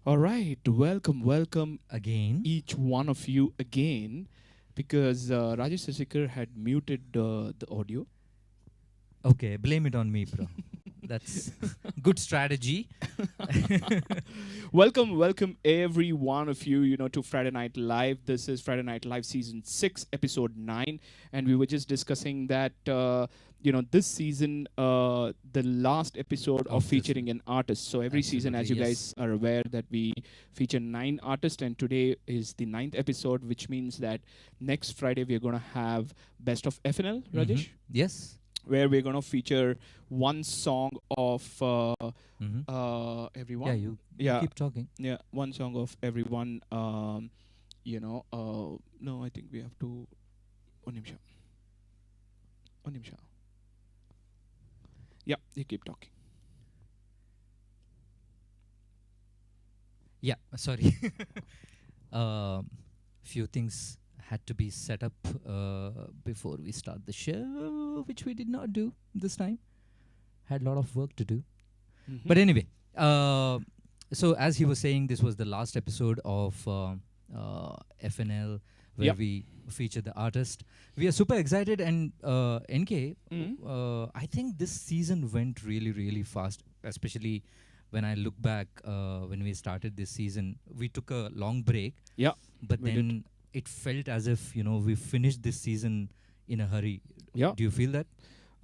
All right, welcome Again. each one of you again, because Rajesh Sasikar had muted the audio. Okay, blame it on me, bro. That's good strategy. Welcome every one of you, to Friday Night Live. This is Friday Night Live season 6, episode 9, and we were just discussing that this season, the last episode of Of this featuring an artist. So every season, Absolutely, as you yes. guys are aware, that we feature 9 artists, and today is the ninth episode, which means that next Friday we are going to have Best of FNL, Mm-hmm. Rajesh, Yes. where we're going to feature one song of Mm-hmm. Yeah, everyone. you Yeah, keep talking. yeah, one song of everyone. No, I think we have to. Onimsha. Onimsha. Yeah, you keep talking. Yeah, sorry. Few things had to be set up before we start the show, which we did not do this time. Had a lot of work to do. Mm-hmm. But anyway, so as he was saying, this was the last episode of FNL where Yep. we feature the artist. We are super excited, and NK, Mm-hmm. I think this season went really, really fast, especially when I look back when we started this season. We took a long break, Yeah, but we then did. it felt as if, we finished this season in a hurry. Yeah. Do you feel that?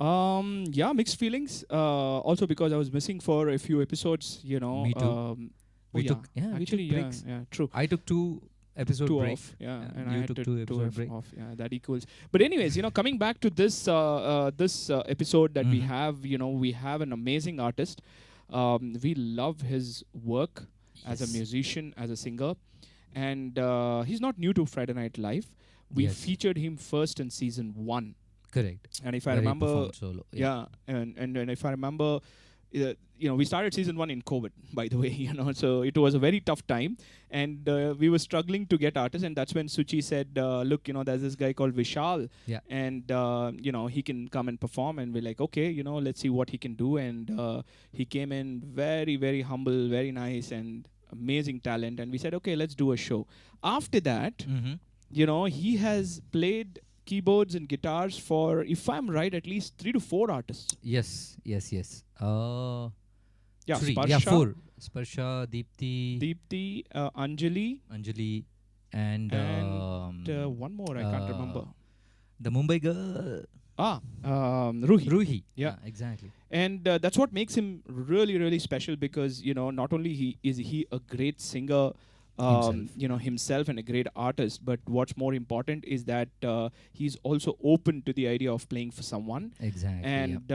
Yeah, mixed feelings. Also because I was missing for a few episodes. Me too. Oh We yeah, took, yeah, we actually, took yeah, breaks. yeah, true. I took 2 episode Two break. off, yeah, and I You had took to 2 episode have break. off. Yeah, that equals. But anyways, coming back to this episode that we Mhm. have, we have an amazing artist. We love his work as a Yes. musician, as a singer, and he's not new to Friday Night Live. We Yes. featured him first in season 1, Correct. and if I Where he remember, performed solo. Yeah. yeah, and if I remember, we started season 1 in COVID, by the way, so it was a very tough time, and we were struggling to get artists, and that's when Suchi said, look, there's this guy called Vishal, Yeah. and he can come and perform, and we're like, okay, let's see what he can do, and he came in very, very humble, very nice, and amazing talent, and we said, okay, let's do a show. After that, Mm-hmm. he has played keyboards and guitars for, if I'm right, at least 3 to 4 artists. Yes. Yes. Yes. Yeah, 3. Yeah, Sparsha, 4. Sparsha, Deepthi, Deepthi, Anjali, Anjali, and and one more I can't remember. the Mumbai girl, Ruhi. Ruhi. Yeah. Exactly. And that's what makes him really, really special, because not only he a great singer, himself, and a great artist, but what's more important is that he's also open to the idea of playing for someone. Exactly. And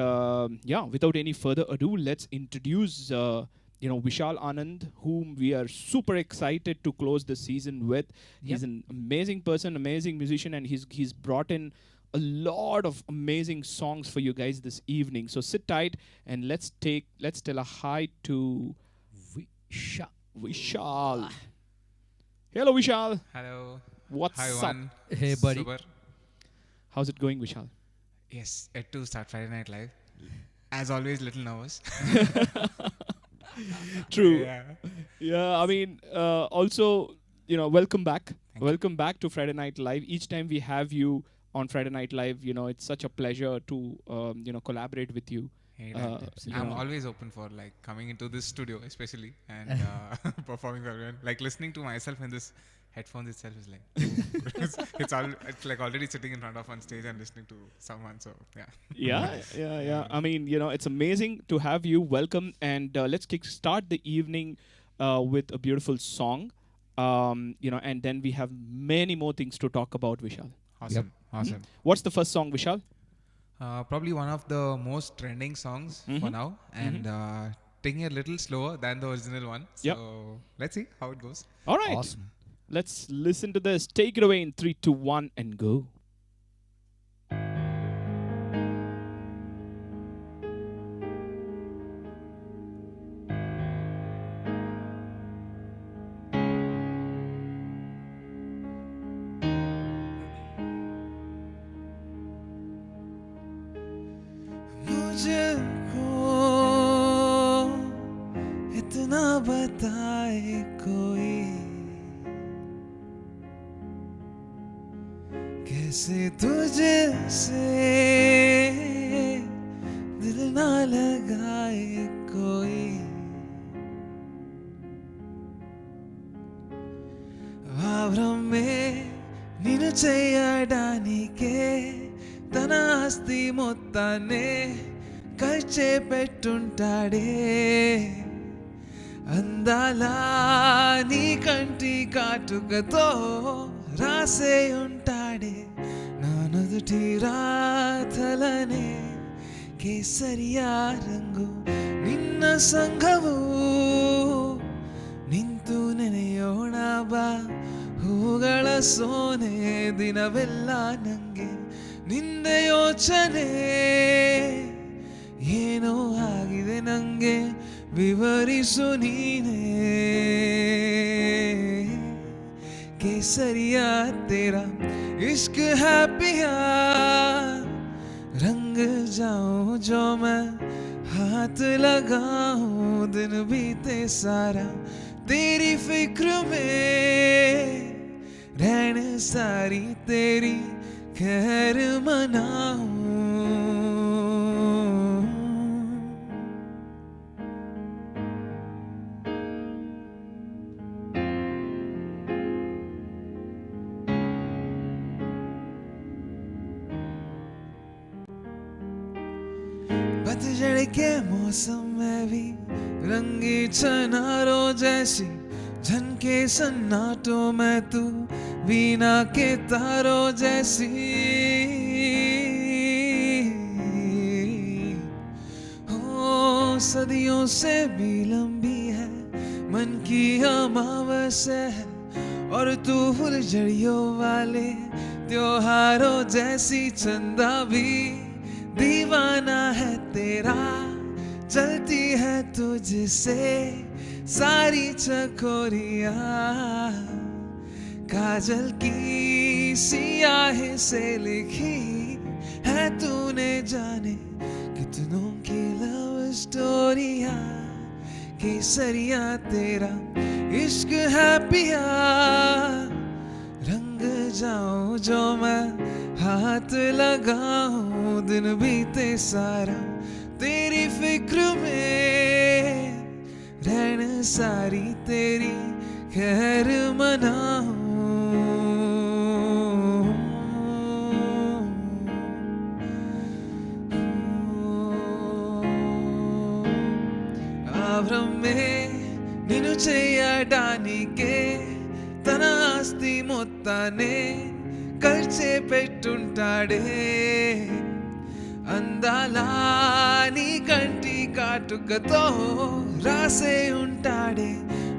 without any further ado, let's introduce Vishal Anand, whom we are super excited to close the season with. He's an amazing person, amazing musician, and he's brought in a lot of amazing songs for you guys this evening. So sit tight and let's tell a hi to Vishal. Hello, Vishal. Hello. What's Hi, up? everyone. Hey, buddy. Super. How's it going, Vishal? Yes, yet to start Friday Night Live. As always, little nervous. True. Yeah. Yeah, I mean, also, welcome back. Thank you. Welcome back to Friday Night Live. Each time we have you on Friday Night Live, it's such a pleasure to, collaborate with you. Hey, you I'm know. always open for coming into this studio, especially, and performing for everyone. Listening to myself in this headphones itself is it's like already sitting in front of on stage and listening to someone. So yeah. Yeah. I mean, it's amazing to have you. Welcome, and let's start the evening with a beautiful song. And then we have many more things to talk about, Vishal. Awesome. Awesome. What's the first song, Vishal? Probably one of the most trending songs for now, and taking it a little slower than the original one. So Yep. let's see how it goes. All right. Awesome. Let's listen to this. Take it away in 3, 2, 1, and go. मुझको इतना बता बताए कोई, कैसे तुझसे दिल ना लगाए कोई. వావ్రమే నిన్ను చేయడానికే తన ఆస్తి మొత్తాన్నే ఖర్చే పెట్టుంటాడే. అందాలా నీ కంటి కాటుకతో రాసే ఉంటాడే నా నుదుటి రాతలనే. ಕೇಸರಿಯ ರಂಗು ನಿನ್ನ ಸಂಘವು ನಿಂತು ನೆನೆಯೋಣ ಬಾ. ಹೂಗಳ ಸೋನೆ ದಿನವೆಲ್ಲ ನಂಗೆ ನಿಂದೆ ಯೋಚನೆ. ಏನೋ ಆಗಿದೆ ನಂಗೆ ವಿವರಿಸು ನೀನೇ. ಕೇಸರಿಯ तेरा इश्क है पिया, रंग जाऊं जो मैं हाथ लगाऊं. दिन बीते सारा तेरी फिक्र में, रहन सारी तेरी खैर मनाऊं. पतझड़ के मौसम में भी रंगी चनारों जैसी झनके सन्नाटों में तू वीणा के तारों जैसी. हो सदियों से भी लंबी है मन की अमावस है, और तू फुलझड़ियों वाले त्योहारों जैसी. चंदा भी दीवाना है तेरा, चलती है तुझसे सारी चकोरिया. काजल की सियाही से लिखी है तूने जाने कितनों की लव स्टोरिया. केसरिया तेरा इश्क है पिया, रंग जाऊं जो मैं हाथ लगाऊं. दिन बीते सारा तेरी फिक्र में, रहन सारी तेरी खैर मनाऊं. ఆవ్రమే నిన్ను చేయడానికే తన ఆస్తి మొత్తాన్నే ఖర్చే పెట్టుంటాడే. అందాలా నీ కంటి కాటుకతో రాసే ఉంటాడే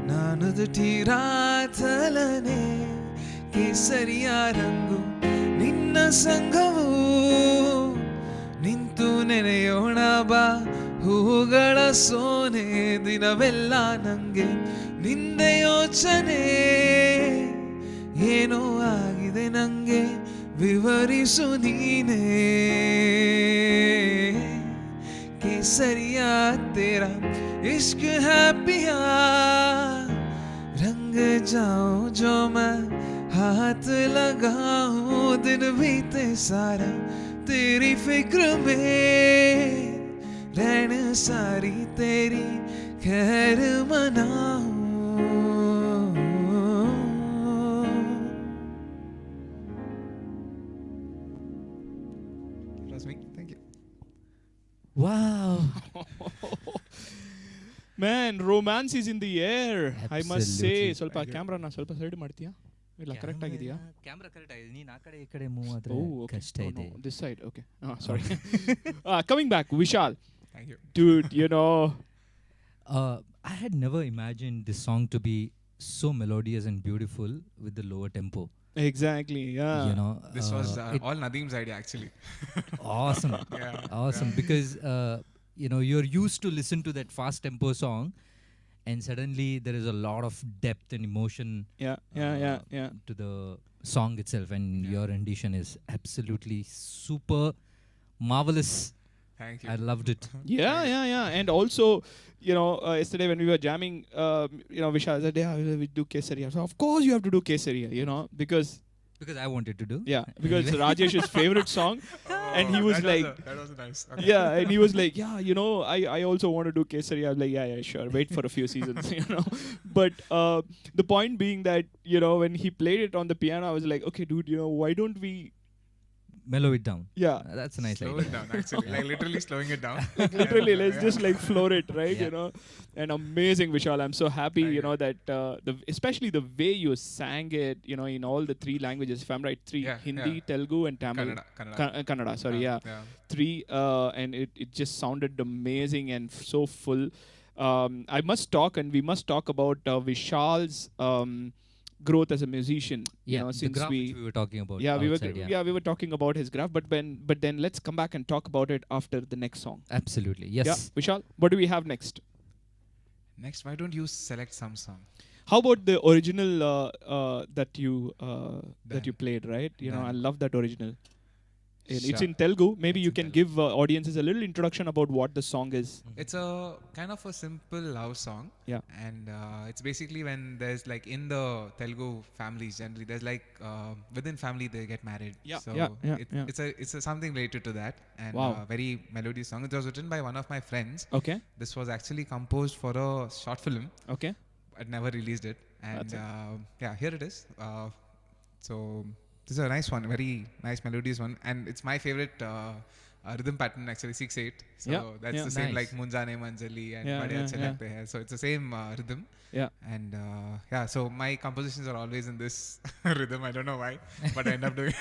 నా నుదుటి రాతలనే. కేసరియా ರಂಗು ನಿನ್ನ ಸಂಘವು ನಿಂತು ನೆನೆಯೋಣ ಬಾ. ಹೂಗಳ ಸೋನೆ ದಿನವೆಲ್ಲ ನಂಗೆ ನಿಂದೆ ಯೋಚನೆ. ಏನೋ ಆಗಿದೆ ನಂಗೆ ವಿವರಿಸು ನೀನೇ. केसरिया तेरा इश्क है पिया, रंग जाऊं जो मैं हाथ लगाऊं. दिन बीते सारा तेरी फिक्र में, रहन सारी तेरी खैर मनाऊं. Thank you. Wow. Man, romance is in the air. I must say. Absolutely. ಸ್ವಲ್ಪ ಕ್ಯಾಮ್ರಾನ ಸ್ವಲ್ಪ ಸೈಡ್ ಮಾಡ್ತೀಯಾ? ಇಲ್ಲ ಕರೆಕ್ಟ್ ಆಗಿದೆಯಾ? ಕ್ಯಾಮ್ರಾ ಕರೆಕ್ಟ್ ಆಗಿದೆ. ನೀನು ಆ ಕಡೆ ಈ ಕಡೆ ಮೂವ್ ಆದ್ರೆ ಕಷ್ಟ ಇದೆ. This side. Okay. Sorry. Coming back, Vishal. Thank you. Dude, you know. I had never imagined this song to be so melodious and beautiful with the lower tempo. Exactly. Yeah. You know, This was all Nadeem's idea actually. awesome. Yeah. Awesome, because you know, you're used to listen to that fast tempo song, and suddenly there is a lot of depth and emotion Yeah. to the song itself, and your rendition is absolutely super marvelous. Thank you. I loved it. Yeah. And also, yesterday when we were jamming, Vishal said, yeah, we do Kesaria. So of course you have to do Kesaria, because I wanted to do. because Anyway. Rajesh's favorite song. And he was like, that was nice. Okay. yeah, and he was like, yeah, I also want to do Kesaria. I was like, yeah, sure. Wait for a few seasons, But the point being that, when he played it on the piano, I was like, okay, dude, why don't we, Mellow it down. yeah, That's a nice Slow idea. it down, actually. Like literally slowing it down. literally, let's Yeah. just like floor it, right? Yeah. And amazing, Vishal. I'm so happy, Thank you. that especially the way you sang it, in all the three languages. If I'm right, three: Yeah, Hindi, yeah. Telugu, and Tamil. Kannada. Kannada. Sorry, yeah. Three, and it just sounded amazing and so full. I must talk, and we must talk about Vishal's growth as a musician. Yeah, the since graph which we were talking about. yeah, outside, we were talking about his graph, but then let's come back and talk about it after the next song. Absolutely. Yes. Yeah, Vishal, what do we have next? Next, why don't you select some song? How about the original that you Done. played, right? I Done. love that original. It's Sure. in Telugu. Maybe It's you in can Telugu. give audiences a little introduction about what the song is. It's a kind of a simple love song. Yeah. And it's basically when there's like in the Telugu families generally, there's like within family they get married. Yeah, So yeah. it's something related to that. And Wow. very melodious song. It was written by one of my friends. Okay. This was actually composed for a short film. Okay. I never released it. And That's yeah, here it is. So this is a nice one, very nice melodious one, and it's my favorite rhythm pattern actually, 6/8. So Yeah, that's yeah. the same Nice. like Munjane Manjali and Yeah, Bade yeah, Achhe Lagte Hai. So it's the same rhythm. Yeah. And yeah, so my compositions are always in this rhythm. I don't know why, but I end up doing.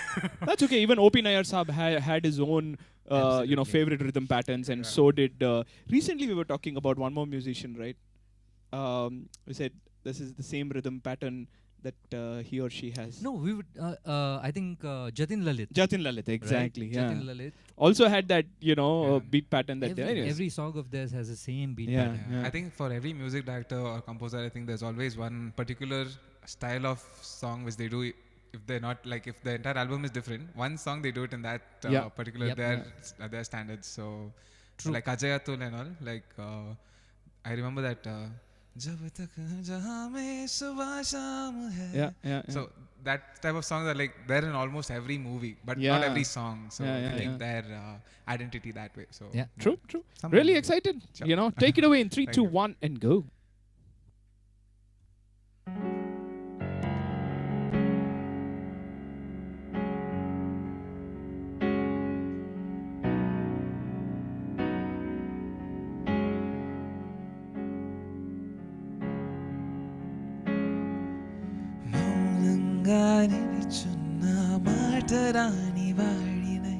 That's okay. Even O.P. Nair Saab had his own, Absolutely. favorite rhythm patterns, and Yeah. so did. Recently, we were talking about one more musician, right? We said this is the same rhythm pattern that he or she has. No, we would. I think Jatin Lalit. Jatin Lalit, exactly. Right? Yeah. Jatin Lalit. Also had that, Yeah. beat pattern that they. Anyways. Every song of theirs has the same beat Yeah. pattern. I think for every music director or composer, I think there's always one particular style of song which they do. If they're not like, if the entire album is different, one song they do it in that Yeah. particular Yep. their standards. So True. like Ajay Atul and all, like I remember that. Jab tak jahan mein subah shaam hai. Yeah. So that type of songs are like there in almost every movie, but not Yeah. every song. So Yeah, I think yeah. their identity that way. So Yeah. True. Some Really music. excited. Sure. Take it away in 3, Thank 2, you. 1, and go. మౌనంగా నిలిచున్న మాట రాని వాడినై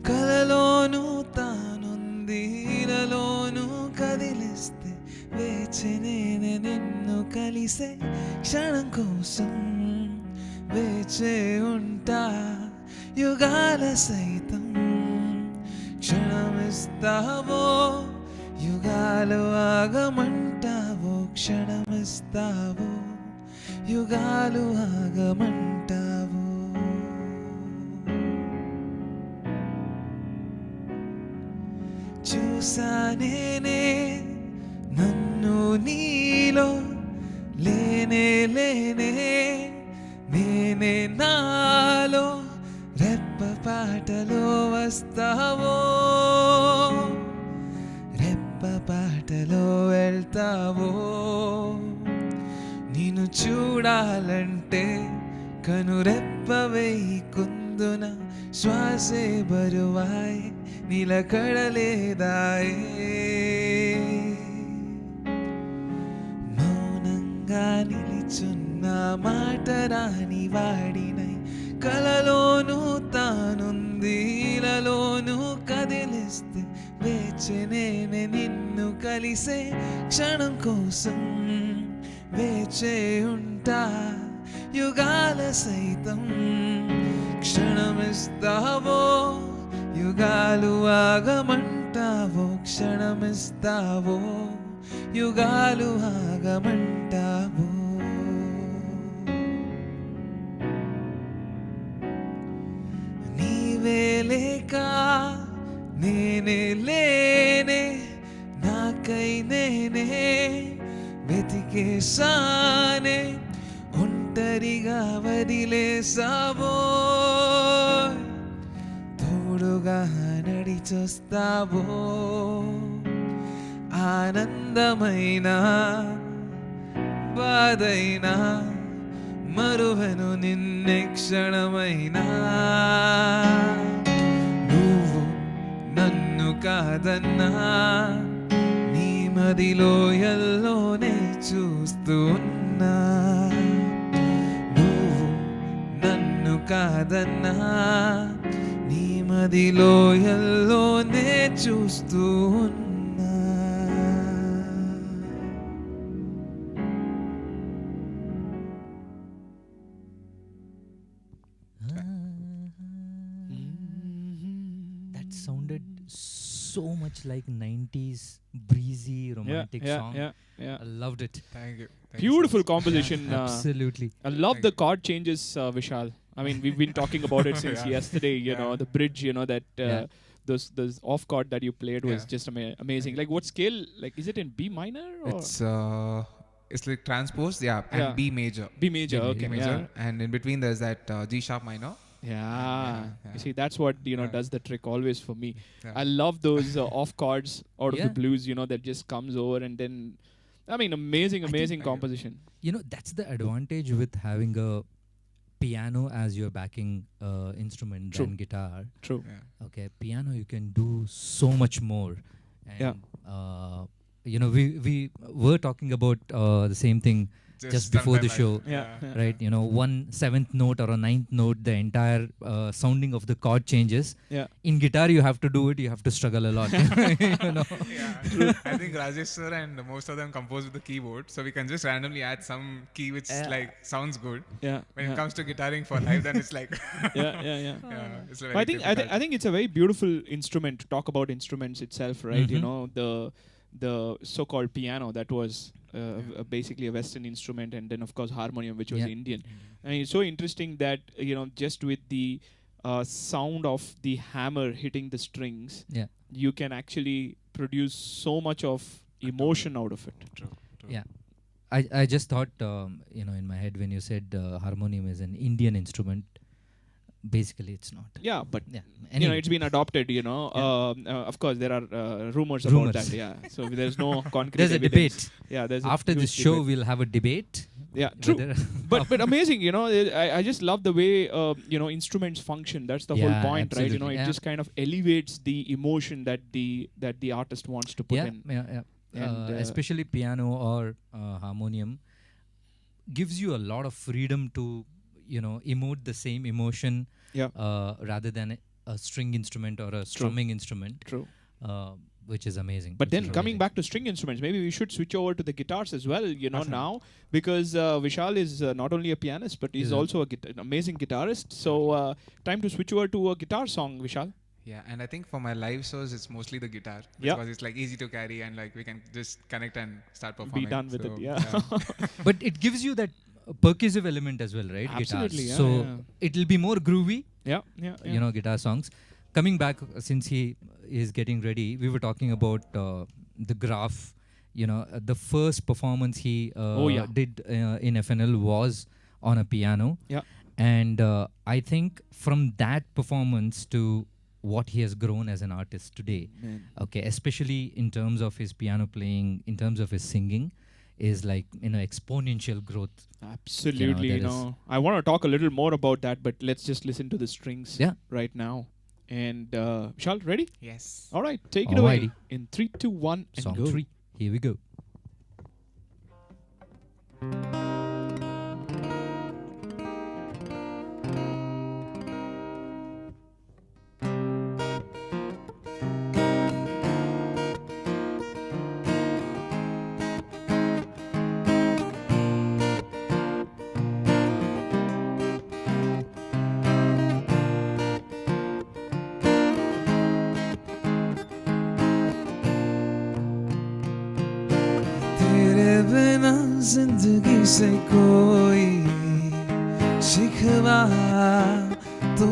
కలలోనూ తానుంది ఇలలోనూ కదిలిస్తే వేచినే నిన్ను కలిసే క్షణం కోసం వేచే ఉంటా యుగాల సైతం క్షణమిస్తావో యుగాలు ఆగమంటావో క్షణమిస్తావో యుగాలు ఆగమంటావు చూసానేనే నన్ను నీలో లేనే నేనే నాలో రెప్ప పాటలో వస్తావో రెప్ప పాటలో వెళ్తావో నిన్ను చూడాలంటే కనురెప్ప వేయి కుందున శ్వాసే బరువాయ్ నిలకడలేదాయే మౌనంగా నిలిచున్న మాట రాని వాడినై కలలోనూ తానుంది ఇలలోనూ కదిలిస్తే వేచనే నిన్ను కలిసే క్షణం కోసం వేచే ఉంటా యుగాల సైతం క్షణమిస్తావో యుగాలు ఆగమంటావో క్షణమిస్తావో యుగాలు ఆగమంటావో నీవే లేక నేనే లేనే నాకై నేనే వెతికేసానే ఒంటరిగా వదిలేసావో తోడుగా నడిచొస్తావో ఆనందమైన బాధైనా మరువను నిన్నే క్షణమైనా నువ్వు నన్ను కాదన్నా నీ మదిలో ఎల్లోనే చూస్తున్నా నువ్వు నన్ను కాదన్నా నీ మదిలో ఎల్లోనే చూస్తూ ఉన్నా That sounded so much like 90s breezy romantic song. Yeah. I loved it. Thank you. Beautiful composition. Absolutely. I love Thank the chord changes, Vishal. I mean, we've been talking about it since Yeah. yesterday. You know, the bridge. You know that those off chord that you played was Yeah. just amazing. Like, what scale? Like, is it in B minor or It's like transposed, and Yeah. B major. B major? Okay, major, yeah. and in between there's that G sharp minor. Yeah. Yeah. You see, that's what Yeah. does the trick always for me. Yeah. I love those off chords out of the Yeah. blues. You know, that just comes over and then. I mean, amazing think- composition. You know, that's the advantage with having a piano as your backing instrument True. than guitar. True. Yeah. Okay, piano you can do so much more. And, Yeah. you know, we were talking about the same thing just before the sometime show. Yeah. Right, you know, 1/7th note or a 9th note, the entire sounding of the chord changes. Yeah. In guitar, you have to do it. You have to struggle a lot. You know. Yeah. I think Rajesh sir and most of them compose with the keyboard, so we can just randomly add some key which like sounds good. Yeah. When yeah. it comes to guitaring for live, then it's like yeah. it's a I very think difficult. I think it's a very beautiful instrument to talk about instruments itself, right? You Mhm. know, the so-called piano that was basically a Western instrument, and then of course harmonium, which was Yeah. Indian. And it's so interesting that just with the sound of the hammer hitting the strings, Yeah. you can actually produce so much of emotion out of it. True. Yeah. I just thought, in my head when you said harmonium is an Indian instrument, basically it's not. Yeah, but Yeah. it's been adopted. Of course there are rumors about Rumors. that. Yeah, so there's no concrete. There's a evidence. debate. Yeah, there's After a this huge show, debate. we'll have a debate. Yeah, true. whether- But amazing, I just love the way instruments function. That's the whole Yeah, point, right? absolutely, It yeah. just kind of elevates the emotion that the artist wants to put yeah, in. yeah. And, Especially piano or harmonium gives you a lot of freedom to, emote the same emotion Yeah. rather than a string instrument or a strumming instrument, True. which is amazing. But which then is coming amazing. back to string instruments, maybe we should switch over to the guitars as well, Awesome. now, because Vishal is not only a pianist, but he's Yeah. also an amazing guitarist. So time to switch over to a guitar song, Vishal. Yeah, and I think for my live shows, it's mostly the guitar Yeah. because it's like easy to carry and like we can just connect and start performing. done with So, it, yeah. But it gives you that percussive element as well, right? Absolutely, Guitars. yeah, So yeah. it'll be more groovy, Yeah. guitar songs. Coming back, since he is getting ready, we were talking about the graph. The first performance he did in FNL was on a piano. Yeah. And I think from that performance to what he has grown as an artist today, Man. okay, especially in terms of his piano playing, in terms of his singing, is like, exponential growth. Absolutely, there is- I want to talk a little more about that, but let's just listen to the strings Yeah. right now. And Vishal, ready? Yes. All right, take it away. Alrighty. In 3, 2, 1, and Song go. 3. Here we go. तेरे बिना जिंदगी से कोई शिकवा तो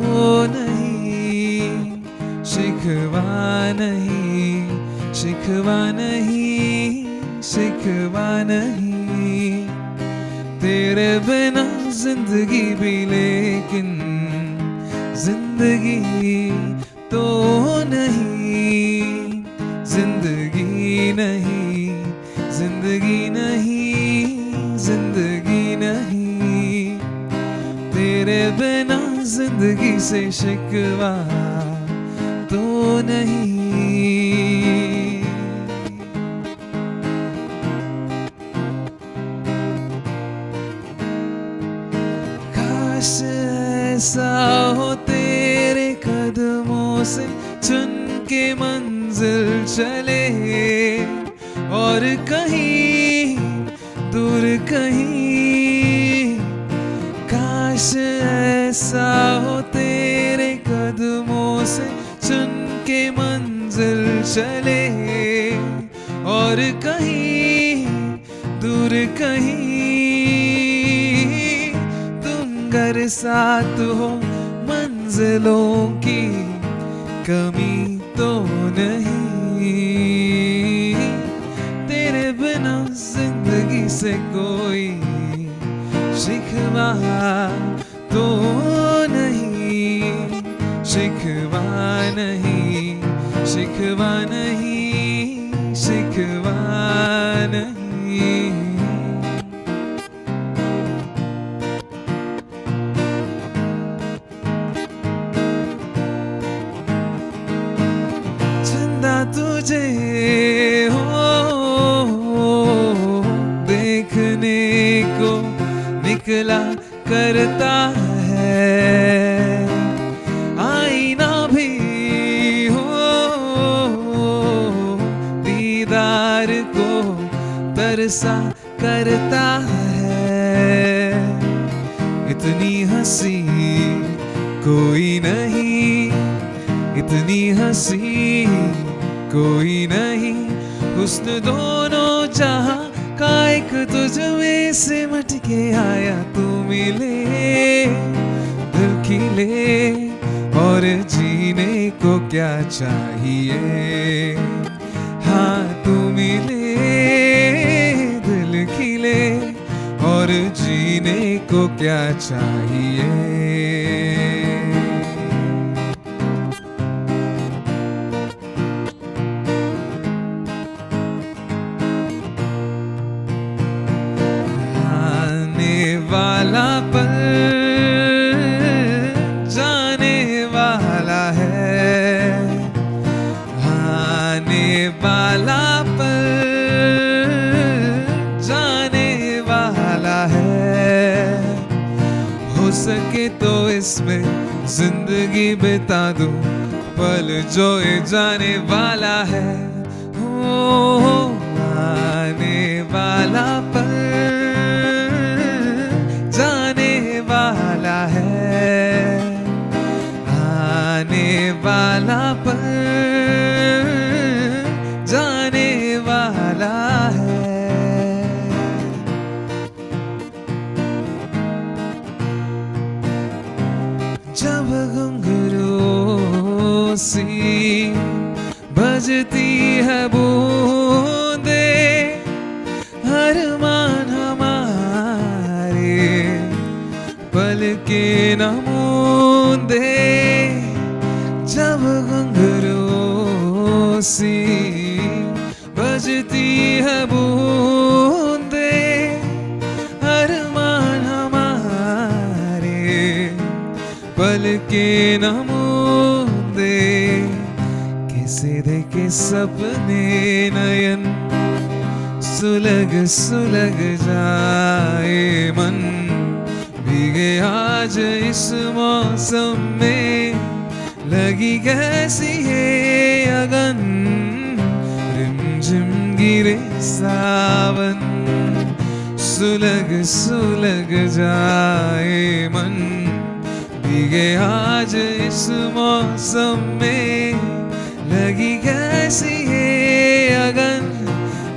नहीं शिकवा नहीं, शिकवा नहीं, शिकवा नहीं। तेरे बिना जिंदगी भी लेकिन जिंदगी तो नहीं, जिंदगी नहीं, जिंदगी नहीं, जिंदगी नहीं। तेरे बिना जिंदगी से शिकवा तो नहीं। काश ऐसा हो तेरे कदमों से चुन के मंजिल चले, और कहीं दूर कहीं। काश ऐसा हो तेरे कदमों से चुन के मंजिल चले, और कहीं दूर कहीं। तुम घर साथ हो मंजिलों की कमी तो नहीं। तेरे बिना जिंदगी से कोई शिकवा तो नहीं, शिकवा नहीं, शिकवा नहीं, शिकवा नहीं। चंदा तुझे हो देखने को निकला करता है, आईना भी हो दीदार को तरसा करता है। इतनी हंसी कोई नहीं, इतनी हंसी कोई नहीं। हुस्न दोनों जहां का एक तुझ में सिमट के आया। तू मिले दिल खिले और जीने को क्या चाहिए। हाँ तू मिले दिल खिले और जीने को क्या चाहिए। वाला पल जाने वाला है, आने वाला पल जाने वाला है। हो सके तो इसमें जिंदगी बिता दूं, पल जो ये जाने वाला है। हो आने वाला पल वाला है, आने वाला पल जाने वाला है। जब घुंघरू सी बजती है बूंदे, अरमान हमारे पल के न मूंदे। जब घुंघरू सी बजती है बूंदे, अरमान हमारे पल के न मूंदे। कैसे देखे सपने नयन सुलग सुलग जाए मन। भीगे आज इस मौसम में लगी कैसी है अगन। रिमझिम गिरे सावन सुलग सुलग जाए मन। भीगे आज इस मौसम में लगी कैसी है अगन।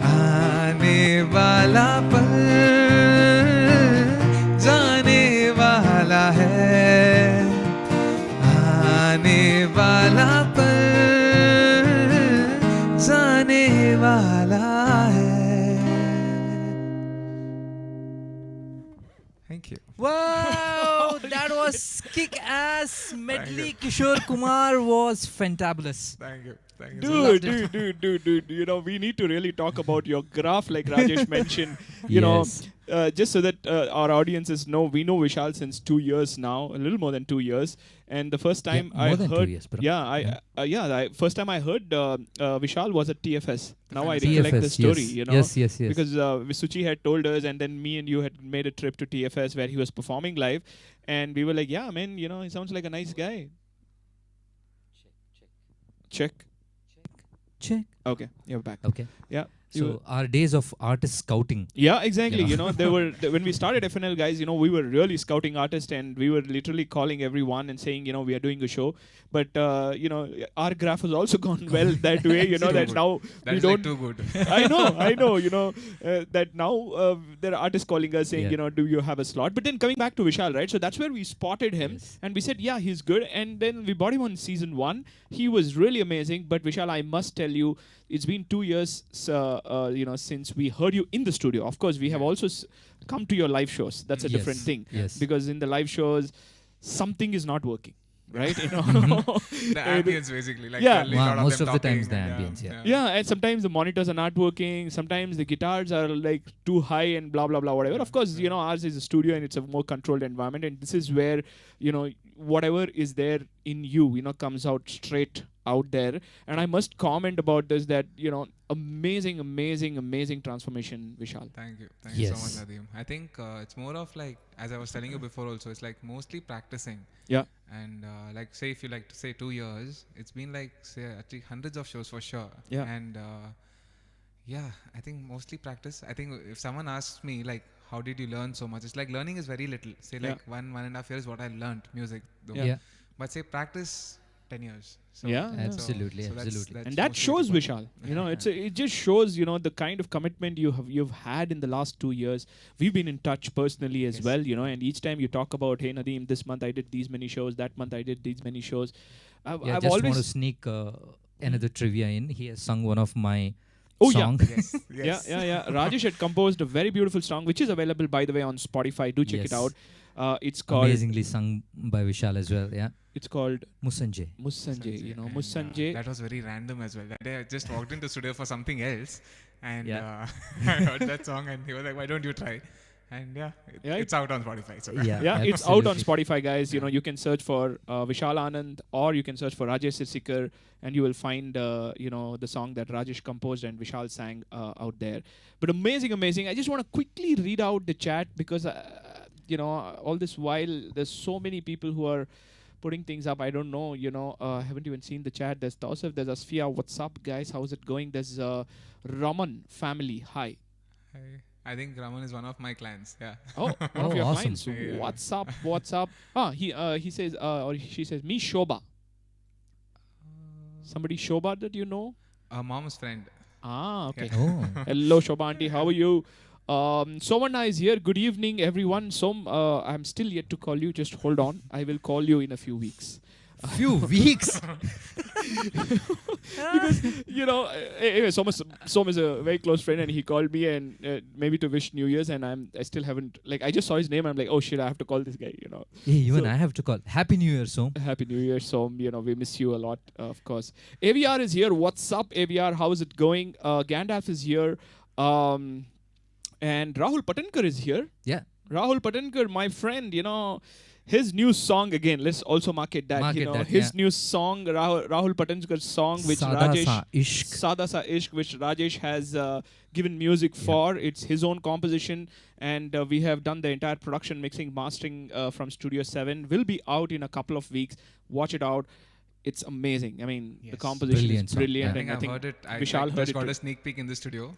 आने वाला पल जाने वाला है, आने वाला पल Thank you. Wow, that was kick-ass. Medley Kishore Kumar was fantabulous. Thank you. Thank you. Dude. You know, we need to really talk about your graph, like Rajesh mentioned. You Yes. know, just so that our audiences know, we know Vishal since 2 years now, a little more than 2 years. And the first time Yeah, more I than 2 heard, years, bro. first time I heard Vishal was at TFS. Now I TFS, recollect the story, yes. you know, Yes. because Visuchi had told us, and then me and you had made a trip to TFS where he was performing live, and we were like, yeah, man, you know, he sounds like a nice guy. Check. Okay, you're back. Okay. Yeah. So our days of artist scouting. Yeah, exactly. You You know. know, when we started FNL, guys, you know, we were really scouting artists, and we were literally calling everyone and saying, you know, we are doing a show. But you know, our graph has also gone well that way. You know, that now That we is don't. like too good. I know. You know, that now there are artists calling us saying, Yeah. you know, do you have a slot? But then coming back to Vishal, right? So that's where we spotted him, Yes. and we said, yeah, he's good. And then we brought him on season 1. He was really amazing. But Vishal, I must tell you, it's been 2 years, you know, since we heard you in the studio. Of course, we have also come to your live shows. That's a different thing. Yes. Because in the live shows, something is not working, right? You know, The ambience basically. Like Yeah. a lot Most them of the times talking the and, ambience, yeah. yeah, and sometimes the monitors are not working. Sometimes the guitars are like too high and blah blah blah whatever. Of course, you know, ours is a studio and it's a more controlled environment. And this is where, you know, whatever is there in you know, comes out straight out there. And I must comment about this, that, you know, amazing transformation, Vishal. Thank you. Thank you so Yes. much, Nadeem. I think it's more of like, as I was telling you before also, it's like mostly practicing. Yeah. And like, say if you like to say 2 years, it's been like, say, actually hundreds of shows for sure. Yeah. And yeah, I think mostly practice. I think if someone asks me like, how did you learn so much? It's like learning is very little. Say like Yeah. 1.5 years what I learned music. Though. Yeah. But say practice 10 years. So, Yeah. Absolutely, that's- absolutely. that's And that mostly shows, the point. Vishal. You know, it just shows, you know, the kind of commitment you've had in the last 2 years. We've been in touch personally as Yes. well, you know, and each time you talk about, hey Nadeem, this month I did these many shows, that month I did these many shows. I've Yeah, just want to always sneak another trivia in. He has sung one of my Oh, yeah. song. Yes. Yes. Yeah. Rajesh had composed a very beautiful song, which is available, by the way, on Spotify. Do check it Yes. out. It's called Amazingly sung by Vishal as well. Yeah. It's called Musanje. Musanje. You know, And, Musanje. that was very random as well. That day I just walked into studio for something else, and Yeah. I heard that song, and he was like, "Why don't you try?" And yeah, it's out on Spotify. So Yeah. Yeah, it's out on absolutely. Spotify, guys. You know, you can search for Vishal Anand, or you can search for Rajesh Sirsikar, and you will find, you know, the song that Rajesh composed and Vishal sang out there. But amazing. I just want to quickly read out the chat because, you know, all this while, there's so many people who are putting things up. I don't know, you know, haven't even seen the chat. There's Tausif, there's Asfia. What's up, guys? How's it going? There's Raman family. Hi. I think Raman is one of my clients. Yeah. Oh, one Oh, of your awesome. clients. Yeah. What's up? He says, or she says, me Shobha. Somebody Shobha that you know? A mom's friend. Ah, okay. Oh. Hello, Shobha auntie. How are you? Somarna is here. Good evening, everyone. I'm still yet to call you. Just hold on. I will call you in a few weeks. Few weeks. Because, you know, anyway, Som is a very close friend, and he called me and maybe to wish New Year's, and I still haven't, like, I just saw his name. I'm like, oh shit, I have to call this guy, you know. Hey, even So- I have to call. Happy New Year, Som. Happy New Year, Som. You know, we miss you a lot, of course. AVR is here. What's up, AVR? How's it going? Gandalf is here. And Rahul Patankar is here. Yeah. Rahul Patankar, my friend, you know, his new song again. Let's also market that. Market you know, that, his yeah. new song, Rahul Patankar's song, which Sada Rajesh Sa Ishq. Sada Sa Ishq, which Rajesh has given music for. It's his own composition, and we have done the entire production, mixing, mastering from Studio 7. Will be out in a couple of weeks. Watch it out. It's amazing. I mean, the Yes. composition Brilliant is song, brilliant. yeah. I think and I've heard it. I Vishal like, heard just it got too. a sneak peek in the studio,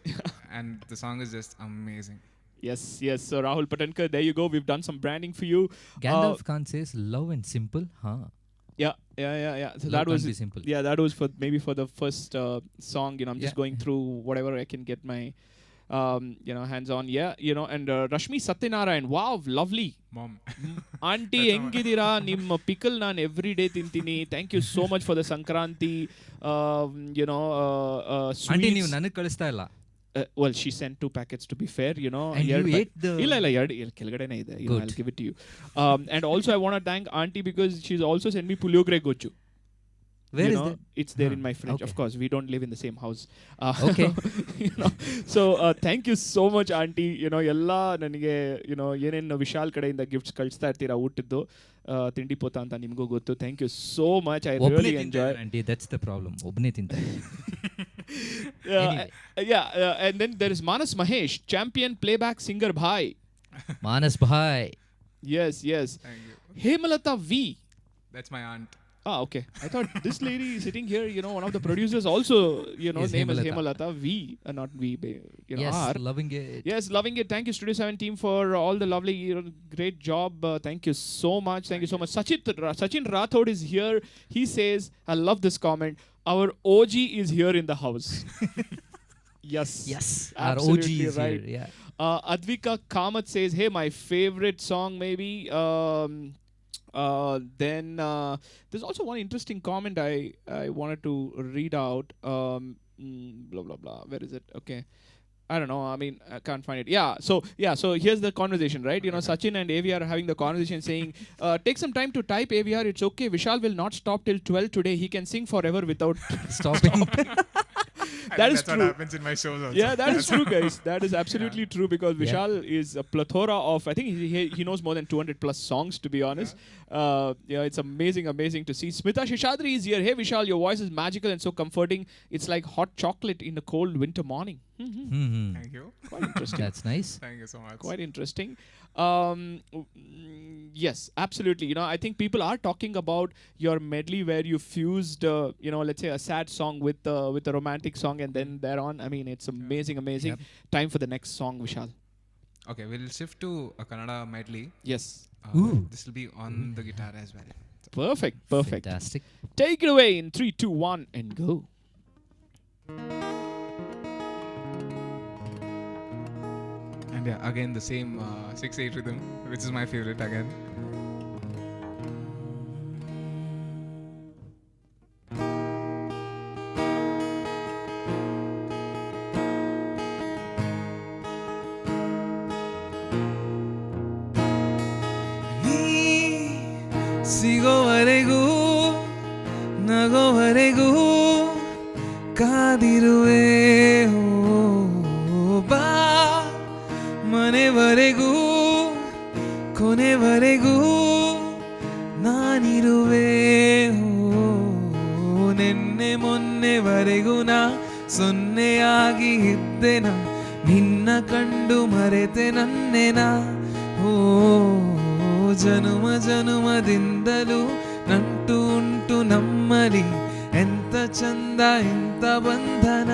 and the song is just amazing. Yes. So Rahul Patankar, there you go. We've done some branding for you. Gandalf Khan says love and simple. Huh. Yeah. So Love that was can't be simple. Yeah, that was for the first song. You know, I'm just Yeah. going through whatever I can get my hands on. Yeah, you know, and Rashmi Satyanarayan. Wow, lovely. Mom. Auntie ಹೆಂಗಿದ್ದೀರಾ ನಿಮ್ಮ pickle ನಾನು every day ತಿಂತೀನಿ. Thank you so much for the Sankranti aunty sweets. ನೀವು ನನಗೆ ಕಳಿಸ್ತಾ ಇಲ್ಲ. well, she sent 2 packets to be fair, you know. And you ate the... ಇಲ್ಲ ಕೆಳಗಡೆನೇ ಇದೆ, you know, I'll give it to you. And also I want to thank auntie because she's also sent me puliyogre gochu. Where is that? It's there in my fridge. Okay. Of course, we don't live in the same house. Okay. You know, so thank you so much, auntie. You know, ಎಲ್ಲ ನನಗೆ ಏನೇನು ವಿಶಾಲ್ ಕಡೆಯಿಂದ gifts ಕಳಿಸ್ತಾ ಇರ್ತೀರಾ ಊಟದ್ದು ತಿಂಡಿ ಪೋತ ಅಂತ ನಿಮಗೂ ಗೊತ್ತು. Thank you so much. I really enjoy. Aunty, that's the problem. ಒಬ್ಬನೇ ತಿಂತಾರೆ. And then there is Manas Mahesh, champion playback singer bhai. Manas bhai. Yes. Thank you. Hemalata V. That's my aunt. Okay. I thought this lady sitting here, you know, one of the producers also, you know, Yes, name is Hemalata. Hemalata V, not V, you know, Yes, R. loving it. Yes, loving it. Thank you, Studio 7 team, for all the lovely, you know, great job. Thank you so much. Thank you so much. Sachin Rathod is here. He says, I love this comment. Our OG is here in the house. Yes. Our OG is right. here. Yeah. Advika Kamath says, hey, my favorite song maybe. Then there's also one interesting comment I wanted to read out. Blah blah blah. Where is it? Okay. I don't know. I mean, I can't find it. So here's the conversation, right? You know, Sachin and AVR are having the conversation saying, take some time to type AVR. It's okay. Vishal will not stop till 12 today. He can sing forever without Stopping. That is that's true. what happens in my shows also. Yeah, that is true, guys. That is absolutely true because Vishal is a plethora of, I think he knows more than 200 plus songs, to be honest. Yeah, it's amazing to see. Smita Shishadri is here. Hey, Vishal, your voice is magical and so comforting. It's like hot chocolate in a cold winter morning. Thank you. Quite interesting. That's nice. Thank you so much. Quite interesting. Yes, absolutely. You know, I think people are talking about your medley where you fused, you know, let's say a sad song with a romantic song, and then thereon. I mean, it's amazing. Yep. Time for the next song, Vishal. Okay, we'll shift to a Kannada medley. Yes. Ooh. This will be on the guitar as well. Perfect. Fantastic. Take it away in 3, 2, 1, and go. And yeah, again the same 6/8 rhythm, which is my favorite again. ಸಿಗೋವರೆಗೂ ನಗೋವರೆಗೂ ಕಾದಿರುವೆ ಬಾ ಮನೆವರೆಗೂ ಕೊನೆವರೆಗೂ ನಾನಿರುವೆ ನಿನ್ನೆ ಮೊನ್ನೆವರೆಗೂ ನಾ ಸೊನ್ನೆಯಾಗಿ ಇದ್ದೆನ ನಿನ್ನ ಕಂಡು ಮರೆತೆ ನನ್ನೆನ ಜನುಮ ಜನುಮದಿಂದಲೂ ನಂಟು ಉಂಟು ನಮ್ಮಲಿ ಎಂತ ಚಂದ ಎಂತ ಬಂಧನ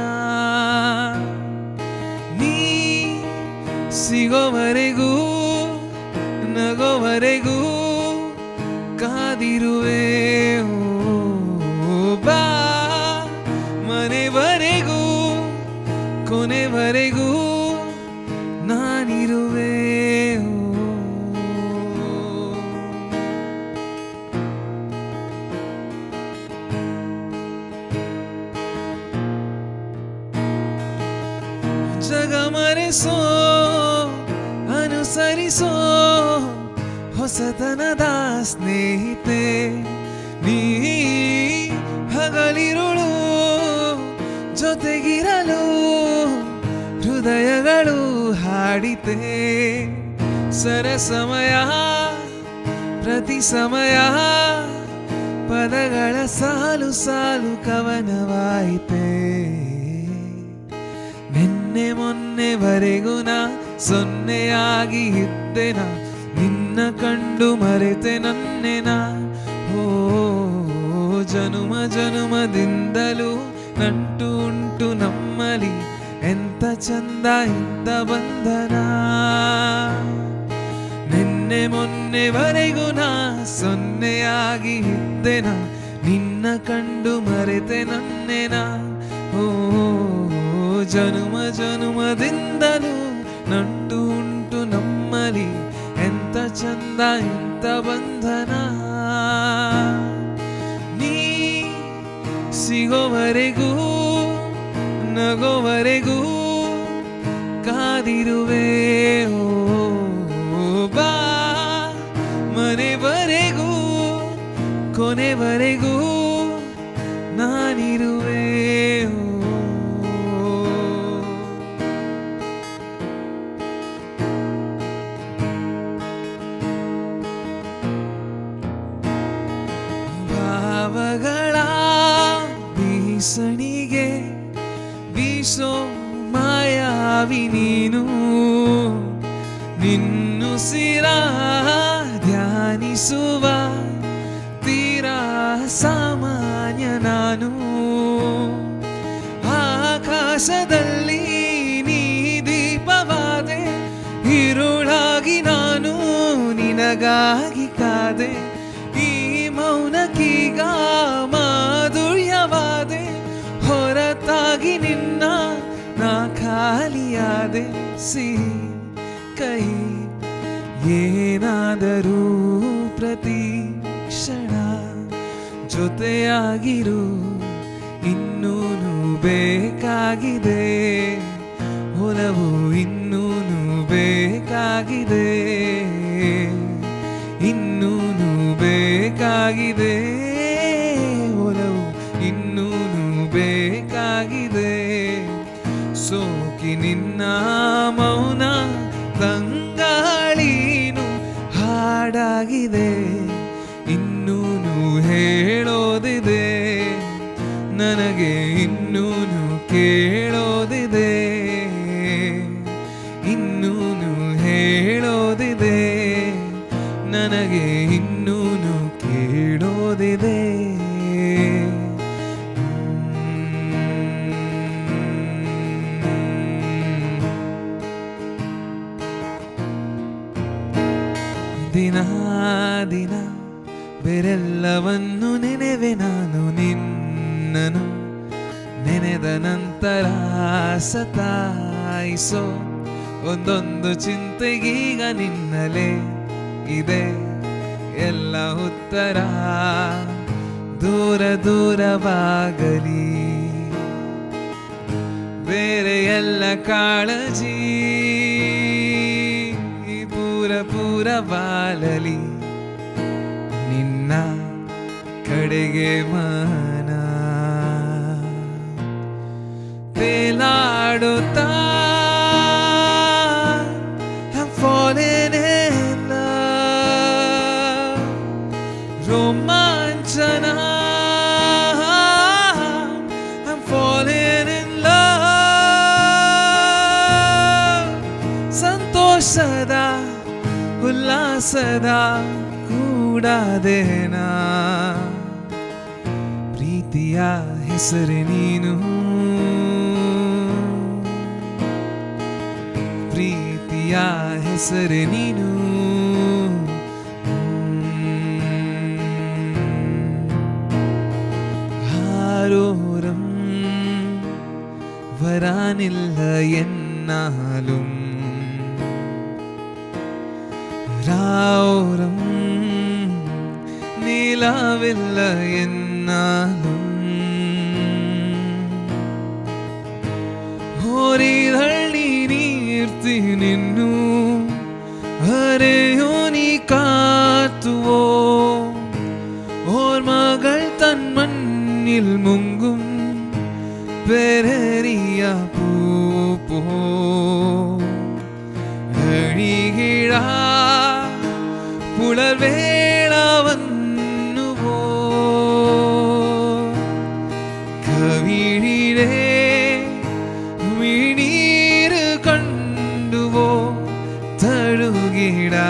ನೀ ಸಿಗೋವರೆಗೂ ನಗೋವರೆಗೂ ಕಾದಿರುವೆ ಬಾ ಮನೆವರೆಗೂ ಕೊನೆವರೆಗೂ ನಾನಿರುವೆ ಜಗಮರೆಸೋ ಅನುಸರಿಸೋ ಹೊಸತನದ ಸ್ನೇಹಿತೆ ನೀ ಹಗಲಿರುಳು ಜೊತೆಗಿರಲು ಹೃದಯಗಳು ಹಾಡಿತೆ ಸರಸಮಯ ಪ್ರತಿ ಸಮಯ ಪದಗಳ ಸಾಲು ಸಾಲು ಕವನವಾಯಿತೆ ನಿನ್ನೆ ಮೊನ್ನೆವರೆಗೂ ನಾ ಸೊನ್ನೆಯಾಗಿ ಇದ್ದೆನ ನಿನ್ನ ಕಂಡು ಮರೆತೆ ನನ್ನೆನ ಜನುಮ ಜನುಮದಿಂದಲೂ ನಂಟು ಉಂಟು ನಮ್ಮಲಿ ಎಂತ ಚಂದ ಎಂತ ಬಂಧನ ನಿನ್ನೆ ಮೊನ್ನೆವರೆಗೂ ನಾ ಸೊನ್ನೆಯಾಗಿ ಇದ್ದೆನ ನಿನ್ನ ಕಂಡು ಮರೆತೆ ನನ್ನೆನ ಜನುಮ ಜನುಮದಿಂದಲೂ ನಂಟು ಉಂಟು ನಮ್ಮಲಿ ಎಂತ ಚಂದ ಎಂತ ಬಂಧನ ನೀ ಸಿಗೋವರೆಗೂ ನಗೋವರೆಗೂ ಕಾದಿರುವೆ ಓ ಬಾ ಮನೆವರೆಗೂ ಕೊನೆವರೆಗೂ ನಾನಿರುವೆ ಭಾವಗಳ ಬೀಸಣಿಗೆ ಬೀಸೋ ಮಾಯಾವಿ ನೀನು ನಿನ್ನುಸಿರ ಧ್ಯಾನಿಸುವ ತೀರಾ ಸಾಮಾನ್ಯ ನಾನು ಆಕಾಶದಲ್ಲಿ ನೀ ದೀಪವಾದೆ ഇരുಳಾಗಿ ನಾನು ನಿನಗಾಗಿ ಕಾದೆ ಈ ಮೌನಕ್ಕೀಗ ಮಾಧುರ್ಯವಾದೆ ಹೊರತಾಗಿ ನಿನ್ನ ನಾ ಖಾಲಿಯಾದೆ ಸಿಹಿ ಕಹಿ ಏನಾದರೂ ಪ್ರತಿ ಕ್ಷಣ ಜೊತೆಯಾಗಿರು ಇನ್ನೂನು ಬೇಕಾಗಿದೆ ಒಲವು ಇನ್ನೂನು ಬೇಕಾಗಿದೆ ಇನ್ನೂನು ಬೇಕಾಗಿದೆ ಒಲವು ಇನ್ನೂನು ಬೇಕಾಗಿದೆ ಸೋಕಿ ನಿನ್ನ ಮೌನ ತಂಗಾಳೀನು ಹಾಡಾಗಿದೆ ಇನ್ನೂನು ಹೇಳೋದಿದೆ ನನಗೆ ಇನ್ನೂನು ಕೇಳೋದಿದೆ ಇನ್ನೂನು ಹೇಳೋದಿದೆ ನನಗೆ ಇನ್ನೂನು ಕೇಳೋದಿದೆ ದಿನ ದಿನ ಬೇರೆಲ್ಲವನ್ನು ನೆನೆವೆ ನಾನು ನಿನ್ನನು ನೆನೆದ ನಂತರ ಸತಾಯಿಸೋ ಒಂದೊಂದು ಚಿಂತೆಗೀಗ ನಿನ್ನಲೇ ಇದೆ ಎಲ್ಲ ಉತ್ತರ ದೂರ ದೂರವಾಗಲಿ ಬೇರೆ ಎಲ್ಲ ಕಾಳಜಿ ಪೂರ ಪೂರವಾಲಲಿ ನಿನ್ನ ಕಡೆಗೆ ಮನ ತೇಲಾಡುತ್ತಾ I'm falling in love ರೋಮಾಂಚನ I'm falling in love ಸಂತೋಷದ ಉಲ್ಲಾಸದ ಕೂಡಾದೇನಾ ಪ್ರೀತಿಯ ಹೆಸರು ನೀನು ಪ್ರೀತಿಯ ಹೆಸರು ನೀನು ആരോരം വരാനില്ല എന്നാലും രാവോരം നീലാവില്ല എന്നാലും ഓരിതൾ നീ നീർത്തി നിന്നു അരയോ നീ കാത്തുവോ ഓർമ്മകൾ തൻ മണ്ണിൽ മുങ്ങും പെരറിയ പൂ അഴികിഴ പുലർവേള വന്നുവോ കവിഴിലെ മിഴീര് കണ്ടുവോ തഴുകിടാതെയാ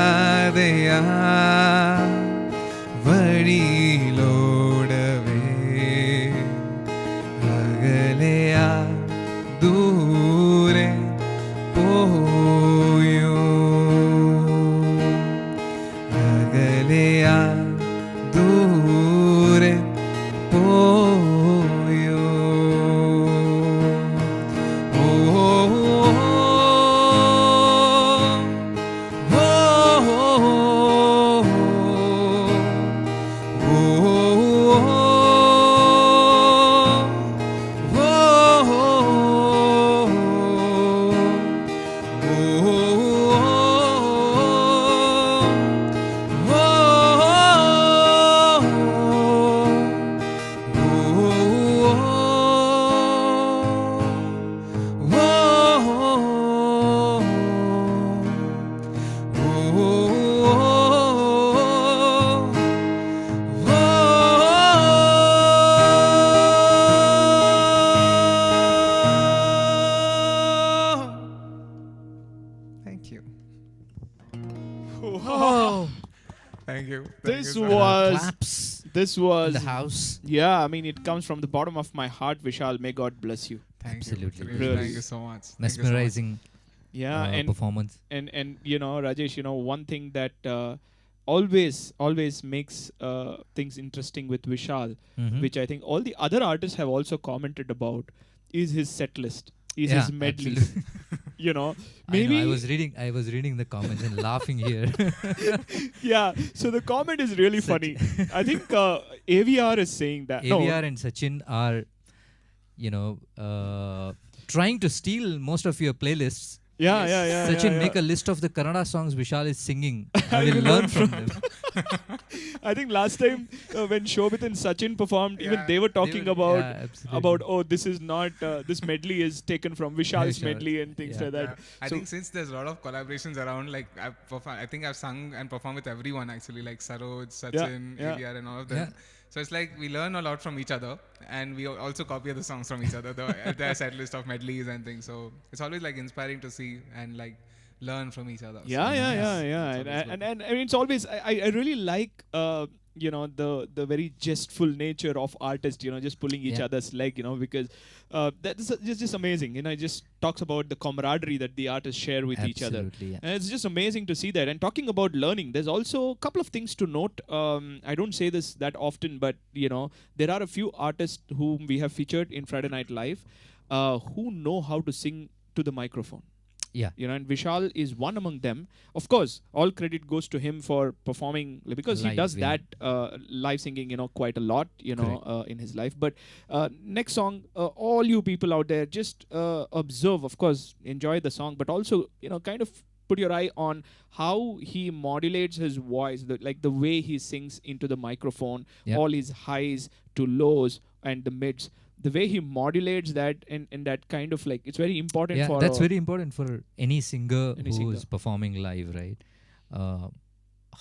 വഴിയിലോടവേ അകലെയാ ദൂരെ പോയോ അകലെ Thank you. This Thank you so was Claps this in was the house. yeah. I mean, it comes from the bottom of my heart, Vishal. May God bless you. Thank Absolutely. you. Really. Thank you so much. Thank you so much. Mesmerizing Yeah, and performance. and Rajesh, one thing that always makes things interesting with Vishal, Mhm. which I think all the other artists have also commented about, is his set list, is Yeah, his medleys. absolutely. You know, I maybe know, I was reading the comments and laughing here. yeah. So the comment is really funny. I think AVR is saying that. AVR and Sachin are, trying to steal most of your playlists. Yeah, yeah, yeah. Sachin, yeah. make a list of the Kannada songs Vishal is singing. I I will will learn from them. I think last time when Shobit and Sachin performed, even Yeah, they were talking about Yeah, absolutely. this is not this medley is taken from Vishal's Vishal. medley and things Yeah. like that. Yeah. I So- think since there's a lot of collaborations around, like I think I've sung and performed with everyone actually, like Saroj, Sachin, yeah. AVR, and all of them. Yeah. So it's like we learn a lot from each other, and we also copy the songs from each other. Their set list of medleys and things. So it's always like inspiring to see and like learn from each other. Yeah, so, yeah, yes, yeah, yeah. it's And, always and, good. and I mean, it's always I really like the very jestful nature of artists, just pulling each Yeah. other's leg, because that's just amazing. It just talks about the camaraderie that the artists share with each other. Absolutely, yeah. And it's just amazing to see that. And talking about learning, there's also a couple of things to note. I don't say this that often, but there are a few artists whom we have featured in Friday Night Live who know how to sing to the microphone. Yeah. And Vishal is one among them. Of course, all credit goes to him for performing, because he Live, does yeah. that live singing, quite a lot, Correct. in his life. But next song, all you people out there, just observe, of course, enjoy the song, but also, kind of put your eye on how he modulates his voice, the way he sings into the microphone, Yeah. all his highs to lows and the mids. The way he modulates that in that kind of it's very important Yeah, for that's very important for any singer Any who's singer. performing live, right?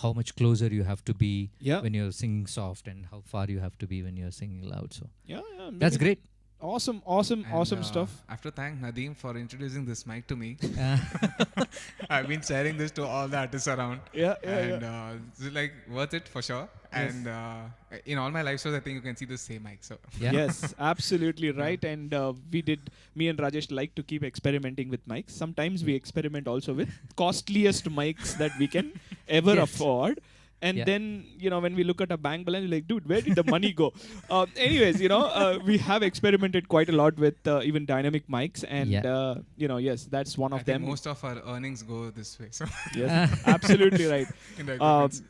How much closer you have to be Yeah. when you're singing soft, and how far you have to be when you're singing loud. So Yeah, that's maybe- great. Awesome And, stuff. I have to thank Nadeem for introducing this mic to me. Uh, I've been sharing this to all the artists around. Yeah, And it's like worth it for sure. And in all my live shows, I think you can see the same mic. So yeah. Yes, absolutely right. And me and Rajesh like to keep experimenting with mics. Sometimes we experiment also with costliest mics that we can ever Yes. afford. And Yeah. then, when we look at a bank balance, we're like, dude, where did the money go? Anyways, we have experimented quite a lot with even dynamic mics. And, yes, that's one I of think them. most of our earnings go this way. So Yes, absolutely right. in the Um, equipments.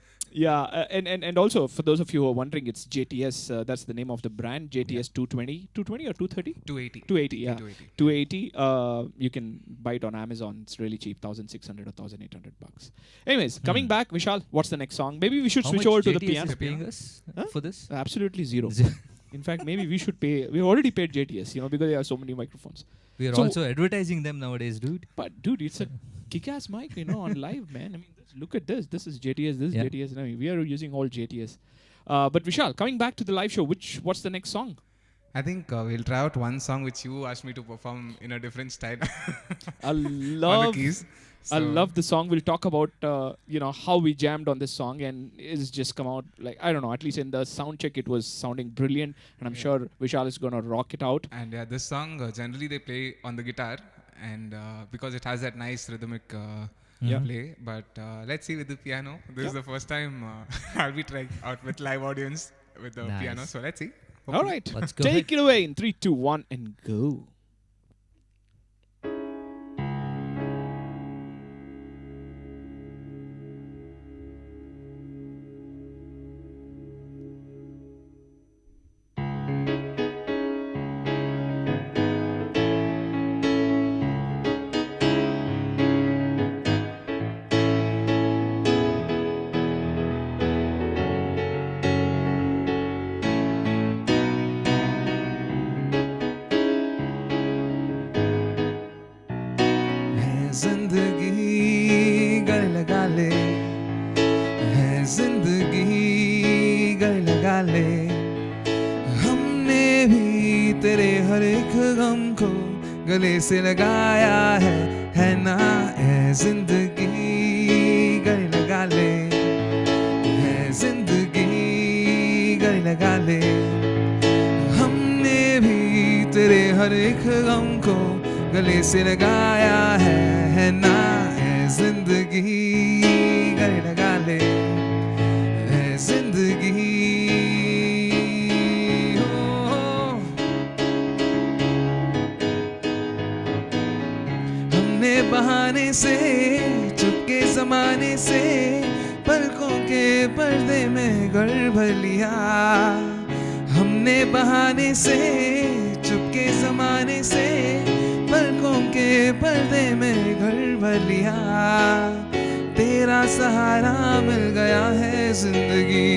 and also for those of you who are wondering, it's JTS. That's the name of the brand. JTS 220 or 230. 280. 280, yeah. 280. 280. You can buy it on Amazon. It's really cheap, 1,600 or 1,800 bucks. Anyways, coming back, Vishal, what's the next song? Maybe we should How switch much over to the JTS piano. is paying us Huh? for this? Absolutely zero. In fact, maybe we should pay. We've already paid JTS, because they have so many microphones. We are So- also advertising them nowadays, dude. But dude, it's a kick-ass mic, on live, man. I mean, look at this. This is JTS. This is Yeah. JTS. I mean, we are using all JTS. But Vishal, coming back to the live show, what's the next song? I think we'll try out one song which you asked me to perform in a different style I on the love. keys. I So- love the song. We'll talk about how we jammed on this song, and it's just come out I don't know. At least in the sound check, it was sounding brilliant, and I'm sure Vishal is gonna rock it out. And yeah, this song generally they play on the guitar, and because it has that nice rhythmic play. But let's see with the piano. This is the first time I'll be trying out with live audience with the Nice. piano. So let's see. All right, Let's go take it away in 3, 2, 1, and go. है जिंदगी गले लगा ले, है जिंदगी गले लगा ले, हमने भी तेरे हर एक गम को गले से लगाया है ना? है जिंदगी गले लगा ले, है हर एक गम को गले से लगाया है ना है जिंदगी गले लगा ले है जिंदगी हमने बहाने से चुपके जमाने से पलकों के पर्दे में घर भर लिया हमने बहाने से चुपके जमाने से पलकों के पर्दे में घर भर लिया तेरा सहारा मिल गया है जिंदगी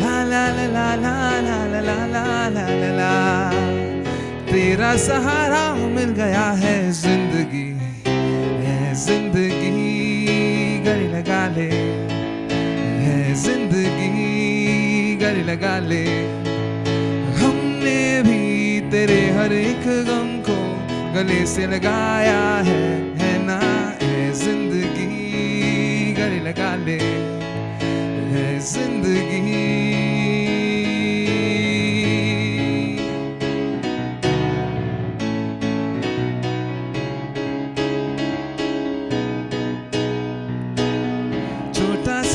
ला ला ला ला ला ला ला ला ला ला ला तेरा सहारा मिल गया है जिंदगी गले लगा ले है जिंदगी गले लगा ले हमने भी तेरे हर एक गम को गले से लगाया है ना है जिंदगी गले लगा ले है जिंदगी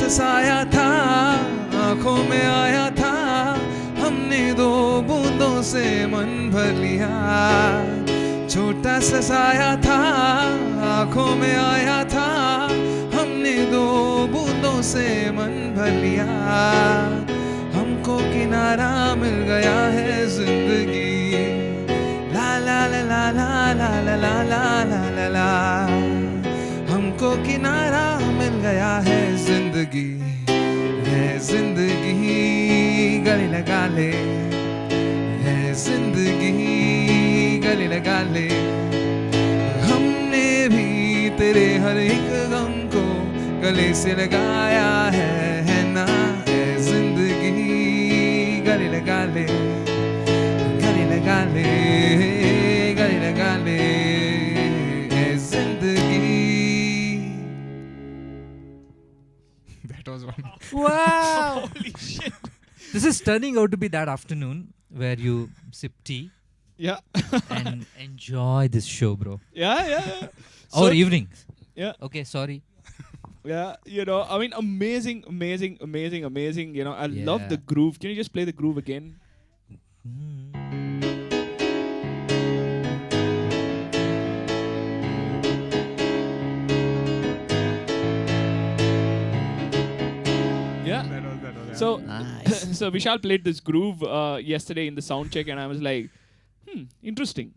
साया था आंखों में आया था हमने दो बूंदों से मन भर लिया छोटा सा साया था आंखों में आया था हमने दो बूंदों से मन भर लिया हमको किनारा मिल गया है जिंदगी ला ला ला ला ला ला ला ला ला ला ला हमको किनारा मिल गया है जिंदगी गले लगा ले है जिंदगी गले लगा ले हमने भी तेरे हर एक गम को गले से लगाया है ना है जिंदगी गले लगा ले गले लगा ले गले लगा ले Was one. Wow! Holy shit. This is turning out to be that afternoon where you sip tea Yeah. and enjoy this show, bro. Yeah. Or evenings. Yeah. Okay, sorry. Yeah, I mean, amazing. I love the groove. Can you just play the groove again? So, nice. So Vishal played this groove yesterday in the sound check, and I was like, interesting.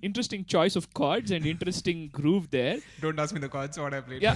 Interesting choice of chords and interesting groove there. Don't ask me the chords, what I played. Yeah.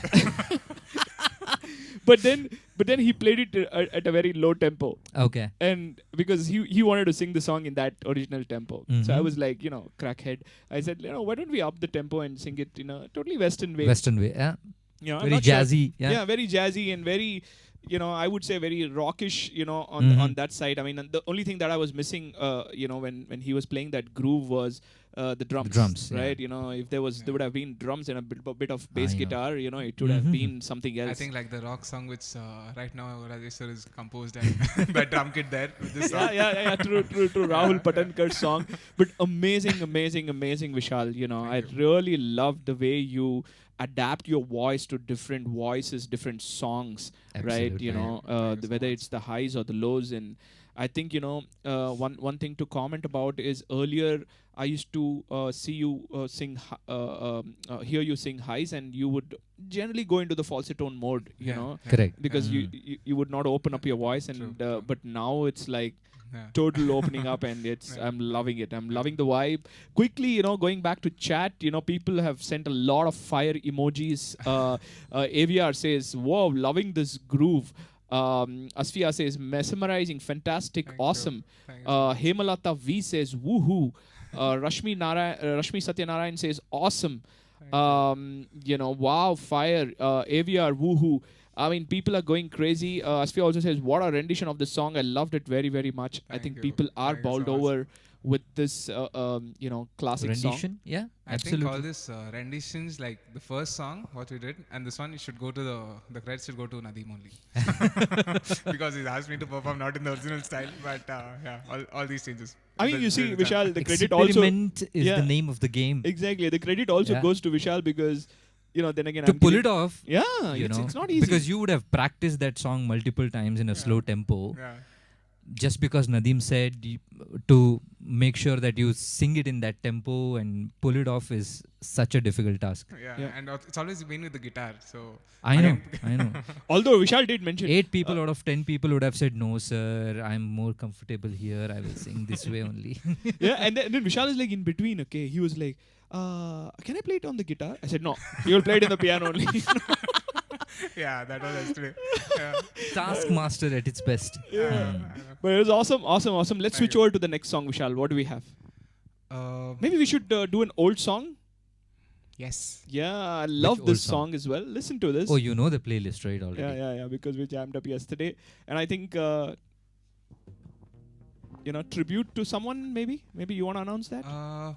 but then he played it at a very low tempo. Okay. And because he wanted to sing the song in that original tempo. So I was like, crackhead. I said, why don't we up the tempo and sing it in a totally Western way? Western way, yeah. Very jazzy. Sure. Yeah, very jazzy and very... I would say very rockish, on that side. I mean, the only thing that I was missing, when he was playing that groove was the drums. The drums, right? Yeah. If there would have been drums and a bit of bass guitar, it would have been something else. I think like the rock song which right now Rajesh sir is composed and that drum kit there with this song. Yeah. True. Rahul Patankar's song, but amazing, Vishal. I really loved the way you adapt your voice to different voices, different songs. Absolutely. Right? Whether it's the highs or the lows. And I think, one thing to comment about is earlier I used to see you hear you sing highs, and you would generally go into the falsetto mode, Correct. because you would not open up your voice, and True. but now it's like total opening up, and I'm loving it. I'm loving the vibe. Quickly, going back to chat, people have sent a lot of fire emojis. AVR says, wow, loving this groove. Asfia says, mesmerizing, fantastic, awesome. Hemalata V says, woohoo. Rashmi Satyanarayan says, awesome. Wow, fire. AVR, woohoo. I mean, people are going crazy. Asfia also says, what a rendition of the song. I loved it very, very much. I think people are bowled over with this classic rendition. song. Yeah, I absolutely. think all this renditions, like the first song, what we did, and this one, it should go to the credits should go to Nadeem only. Because he's asked me to perform not in the original style, but yeah, all these changes. I mean, you see, the- Vishal, the credit also... Experiment is Yeah. the name of the game. Exactly. The credit also Yeah. goes to Vishal because, then again... To I'm pull giving- it off, Yeah, you it's, know, it's not easy. because you would have practiced that song multiple times in a slow tempo. Yeah. Just because Nadeem said to make sure that you sing it in that tempo and pull it off is such a difficult task. Yeah, and it's always been with the guitar, so... I know. Although Vishal did mention... 8 people out of 10 people would have said, no, sir, I'm more comfortable here. I will sing this way only. Yeah, and then Vishal is like in between, okay? He was like, can I play it on the guitar? I said, no, you'll play it in the piano only. Yeah, that was yesterday. Yeah. Taskmaster at its best. But it was awesome. Let's Thank switch you. over to the next song, Vishal. What do we have? Uh, Maybe we should do an old song. yes. Yeah, I love old this song? song as well. Listen to this. Oh, you know the playlist, right, already? Yeah, because we jammed up yesterday. And I think, tribute to someone, maybe? Maybe you want to announce that?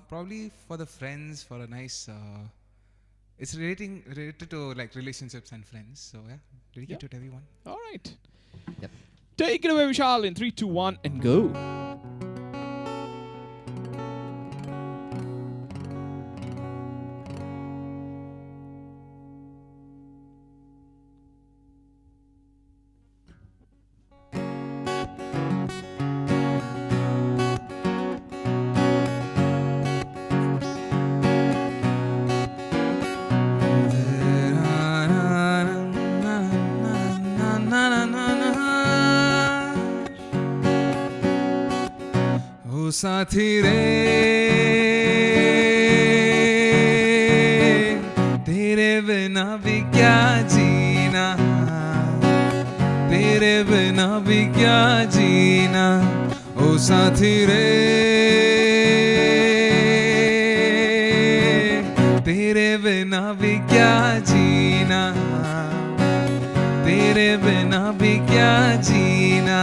Probably for the friends, for a nice... it's related to like relationships and friends. So yeah, dedicate to everyone. All right. Yep. Take it away, Vishal, in 3, 2, 1, and go. ओ साथी रे तेरे बिना भी क्या जीना, तेरे बिना भी क्या जीना, ओ साथी रे तेरे बिना भी क्या जीना, तेरे बिना भी क्या जीना।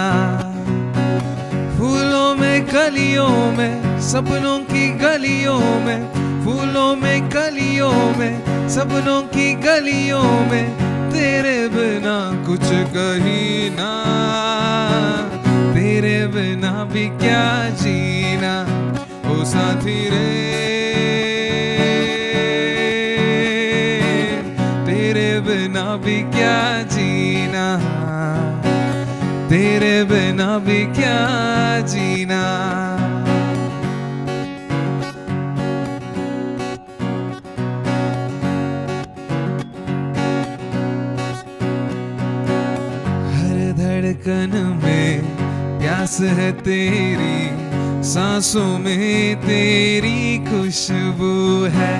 फूलों में कलियों में सपनों की गलियों में, फूलों में कलियों में सपनों की गलियों में, तेरे बिना कुछ कहीं ना, तेरे बिना भी क्या जीना, ओ साथी रे तेरे बिना भी क्या जीना, तेरे बिना भी क्या जीना। हर धड़कन में प्यास है तेरी, सांसों में तेरी खुशबू है।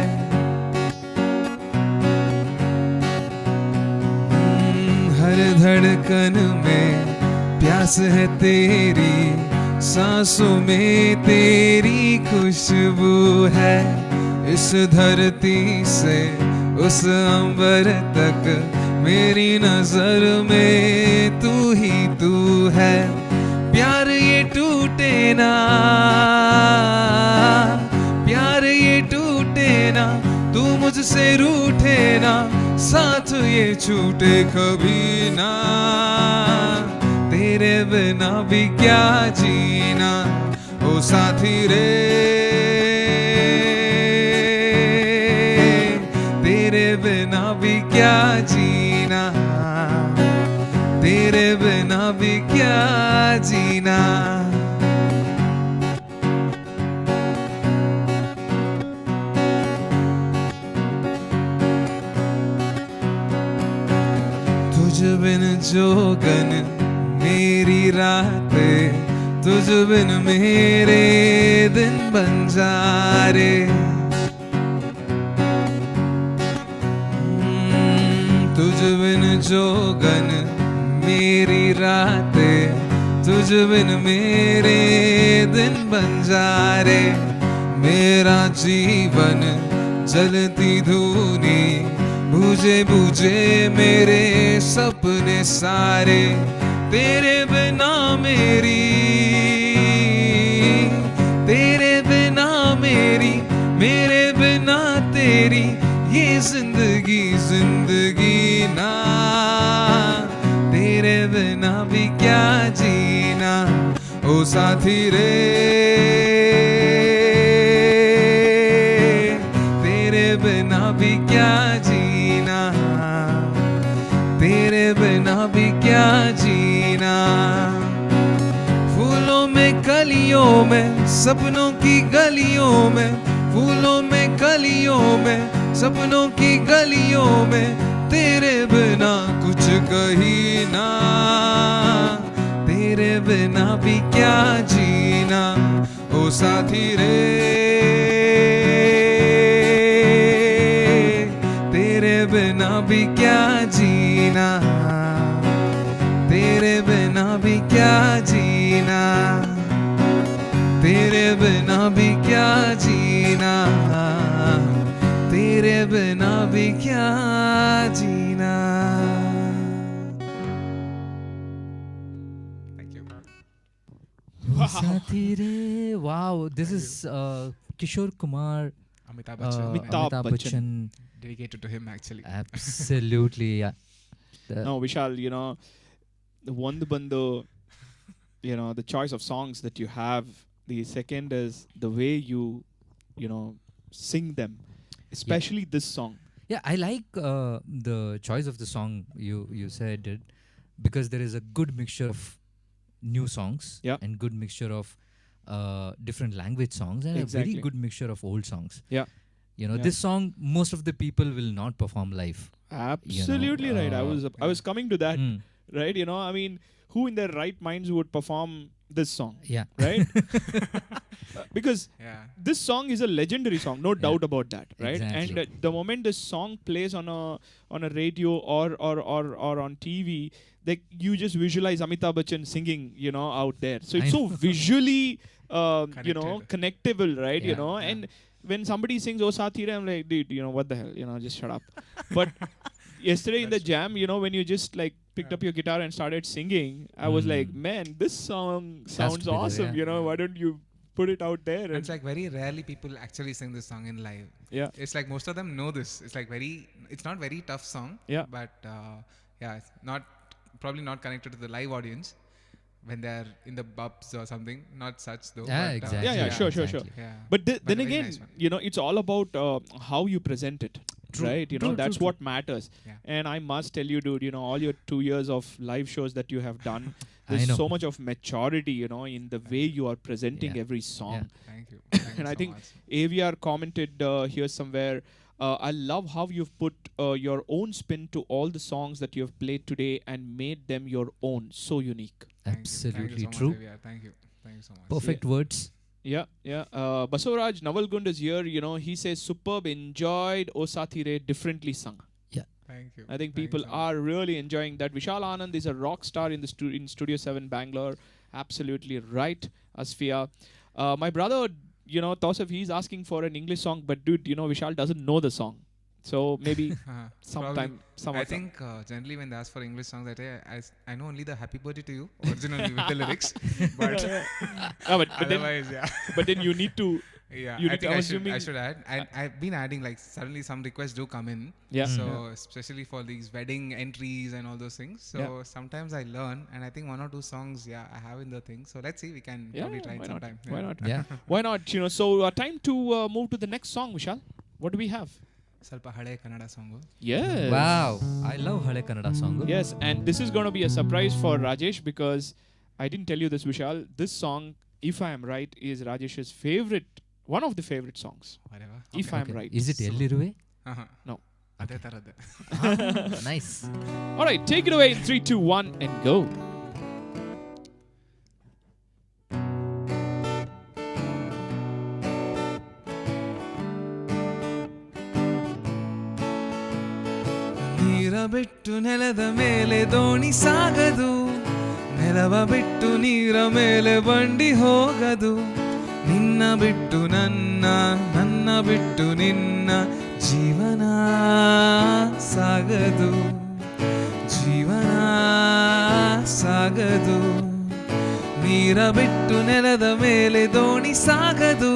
हर धड़कन में प्यास है तेरी, सांसों में तेरी खुशबू है। इस धरती से उस अंबर तक मेरी नजर में तू ही तू है। प्यार ये टूटे ना, प्यार ये टूटे ना, तू मुझसे रूठे ना, साथ ये छूटे कभी ना, तेरे बिना भी क्या जीना, ओ साथी रे तेरे बिना भी क्या जीना, तेरे बिना भी क्या जीना। तुझ बिन जोगन मेरी रातें, तुझ बिन मेरे दिन बंजारे। तुझ बिन जोगन मेरी रातें, तुझ बिन मेरे दिन बंजारे। मेरा जीवन जलती धूनी, बुझे बुझे मेरे सपने सारे, तेरे बिना मेरी, तेरे साथी रे तेरे बिना भी क्या जीना, तेरे बिना भी क्या जीना। फूलों में कलियों में सपनों की गलियों में, फूलों में कलियों में सपनों की गलियों में, तेरे बिना कुछ कहीं ना, तेरे बिना भी क्या जीना। ओ साथी रे तेरे बिना भी क्या जीना, तेरे बिना भी क्या जीना, तेरे बिना भी क्या जीना, तेरे बिना भी क्या जीना। Thank you. साथी रे, wow, this is Kishore Kumar, Amitabh Bachchan. Amitabh Bachchan. Dedicated to him actually. Absolutely, yeah. No, Vishal, the one bando, the choice of songs that you have. The second is the way you sing them, especially this song. Yeah, I like the choice of the song you said it, because there is a good mixture of new songs and good mixture of different language songs and a very good mixture of old songs. Yeah. This song, most of the people will not perform live. Absolutely right. I was coming to that. Right? I mean, who in their right minds would perform this song? Yeah. Right? Because this song is a legendary song, no doubt about that, right? Exactly. And the moment this song plays on a radio or on TV, like you just visualize Amitabh Bachchan singing, out there. So it's so visually, connectable, right? And when somebody sings "Oh Saathi Re," I'm like, dude, what the hell? Just shut up. But yesterday in the jam, when you just like picked up your guitar and started singing, I was like, man, this song sounds awesome. Why don't you put it out there? And it's like very rarely people actually sing this song in live. Yeah. It's like most of them know this. It's like it's not very tough song. Yeah. But it's probably not connected to the live audience when they're in the pubs or something. Not such though. Yeah, but, exactly. Sure. Yeah. But then a very again, nice one. it's all about how you present it. True. Right? That's what matters. Yeah. And I must tell you, dude, all your 2 years of live shows that you have done, there's so much of maturity, in the way you are presenting every song. Yeah. Thank you. And I so think much. AVR commented here somewhere, I love how you've put your own spin to all the songs that you have played today and made them your own. So unique. Absolutely Thank you so true. Much, Avia. Thank you so much. Perfect words. Yeah. Basavaraj Navalgund is here. He says, superb, enjoyed O Saathi Re, differently sung. Thank you. I think people are really enjoying that. Vishal Anand is a rock star in in Studio 7 Bangalore. Absolutely right, Asfia. My brother, Tausif, he's asking for an English song, but dude, Vishal doesn't know the song. So maybe sometime. I think generally when they ask for English songs, I know only the Happy Birthday to You originally with the lyrics. But otherwise, But then you need to. Yeah, I think I should add. I've been adding, like, suddenly some requests do come in. Yeah. So especially for these wedding entries and all those things. So sometimes I learn, and I think 1 or 2 songs, I have in the thing. So let's see, we can probably try it sometime. Why not? Yeah. Why not? So time to move to the next song, Vishal. What do we have? Salpa hale Kannada song. Yes. Wow. I love Hale Kannada song. Yes, and this is going to be a surprise for Rajesh, because I didn't tell you this, Vishal. This song, if I am right, is Rajesh's favorite, one of the favorite songs. Whatever. If I am right. Is it Elliruve? No. Ade taradde. Nice. All right, take it away in 3, 2, 1 and go. ನೀರ ಬಿಟ್ಟು ನೆಲದ ಮೇಲೆ ದೋಣಿ ಸಾಗದು, ನೆಲವ ಬಿಟ್ಟು ನೀರ ಮೇಲೆ ಬಂಡಿ ಹೋಗದು, ನಿನ್ನ ಬಿಟ್ಟು ನನ್ನ, ನನ್ನ ಬಿಟ್ಟು ನಿನ್ನ ಜೀವನ ಸಾಗದು, ಜೀವನ ಸಾಗದು. ನೀರ ಬಿಟ್ಟು ನೆಲದ ಮೇಲೆ ದೋಣಿ ಸಾಗದು,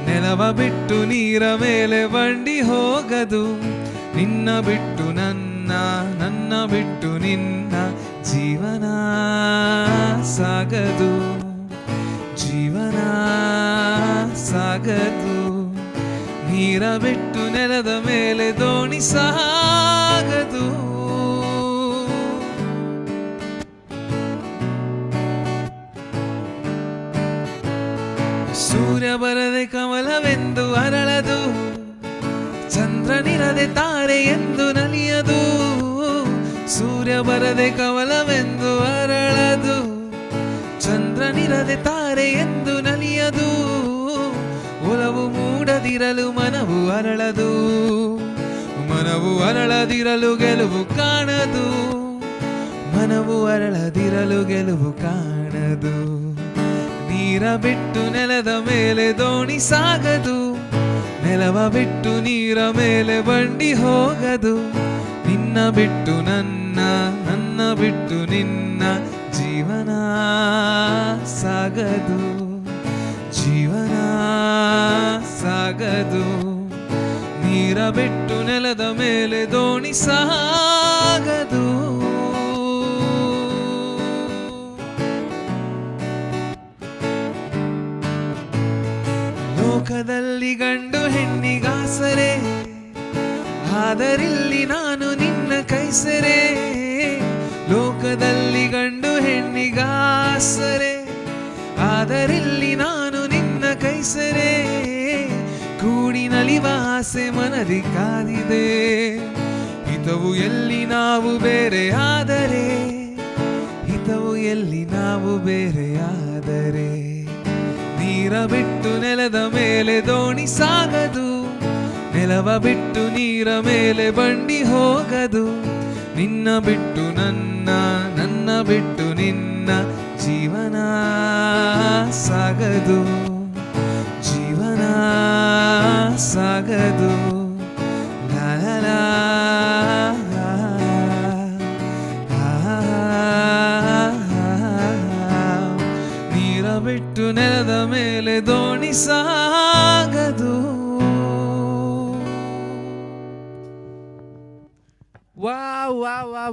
ನೆಲವ ಬಿಟ್ಟು ನೀರ ಮೇಲೆ ಬಂಡಿ ಹೋಗದು, ನಿನ್ನ ಬಿಟ್ಟು ನನ್ನ, ನನ್ನ ಬಿಟ್ಟು ನಿನ್ನ ಜೀವನ ಸಾಗದು. ಜೀವನ ಸಾಗದು ನೀರ ಬಿಟ್ಟು ನೆಲದ ಮೇಲೆ ದೋಣಿ ಸಾಗದು ಸೂರ್ಯ ಬರದೆ ಕಮಲವೆಂದು ಅರಳದು ಚಂದ್ರನಿರದೆ ತಾರೆ ಎಂದು ನಲಿಯದು ಸೂರ್ಯ ಬರದೆ ಕಮಲವೆಂದು ಅರಳದು ಚಂದ್ರನಿರದೆ ತಾರೆ ಎಂದು ನಲಿಯದು ಒಲವು ಮೂಡದಿರಲು ಮನವು ಅರಳದು ಮನವು ಅರಳದಿರಲು ಗೆಲುವು ಕಾಣದು ಮನವು ಅರಳದಿರಲು ಗೆಲುವು ಕಾಣದು ನೀರ ಬಿಟ್ಟು ನೆಲದ ಮೇಲೆ ದೋಣಿ ಸಾಗದು ನೆಲವ ಬಿಟ್ಟು ನೀರ ಮೇಲೆ ಬಂಡಿ ಹೋಗದು ನಿನ್ನ ಬಿಟ್ಟು ನನ್ನ ನನ್ನ ಬಿಟ್ಟು ನಿನ್ನ ಜೀವನ ಸಾಗದು ಜೀವನ ಸಾಗದು ನೀರ ಬಿಟ್ಟು ನೆಲದ ಮೇಲೆ ದೋಣಿ ಸಾಗದು ಲೋಕದಲ್ಲಿ ಗಂಡು ಹೆಣ್ಣಿಗಾಸರೆ ಆದರಿಲ್ಲಿ ನಾನು ನಿನ್ನ ಕೈಸರೆ ಲೋಕದಲ್ಲಿ ಗಂಡು ಹೆಣ್ಣಿಗಾಸರೆ ಆದರಿಲ್ಲಿ ನಾನು ನಿನ್ನ ಕೈಸರೆ ಕೂಡಿ ನಲಿವ ಆಸೆ ಮನದಿ ಕಾದಿದೆ ಹಿತವು ಎಲ್ಲಿ ನಾವು ಬೇರೆ ಆದರೆ ಹಿತವು ಎಲ್ಲಿ ನಾವು ಬೇರೆ ಆದರೆ ನೀರ ಬಿಟ್ಟು ನೆಲದ ಮೇಲೆ ದೋಣಿ ಸಾಗದು ನೆಲವ ಬಿಟ್ಟು ನೀರ ಮೇಲೆ ಬಂಡಿ ಹೋಗದು ನಿನ್ನ ಬಿಟ್ಟು ನನ್ನ ನನ್ನ ಬಿಟ್ಟು ನಿನ್ನ ಜೀವನ ಸಾಗದು ಜೀವನ ಸಾಗದು ಲಾ ಲಾ ಲಾ ಬಿಟ್ಟು ನೆಲದ ಮೇಲೆ ದೋಣಿ ಸಾಗದು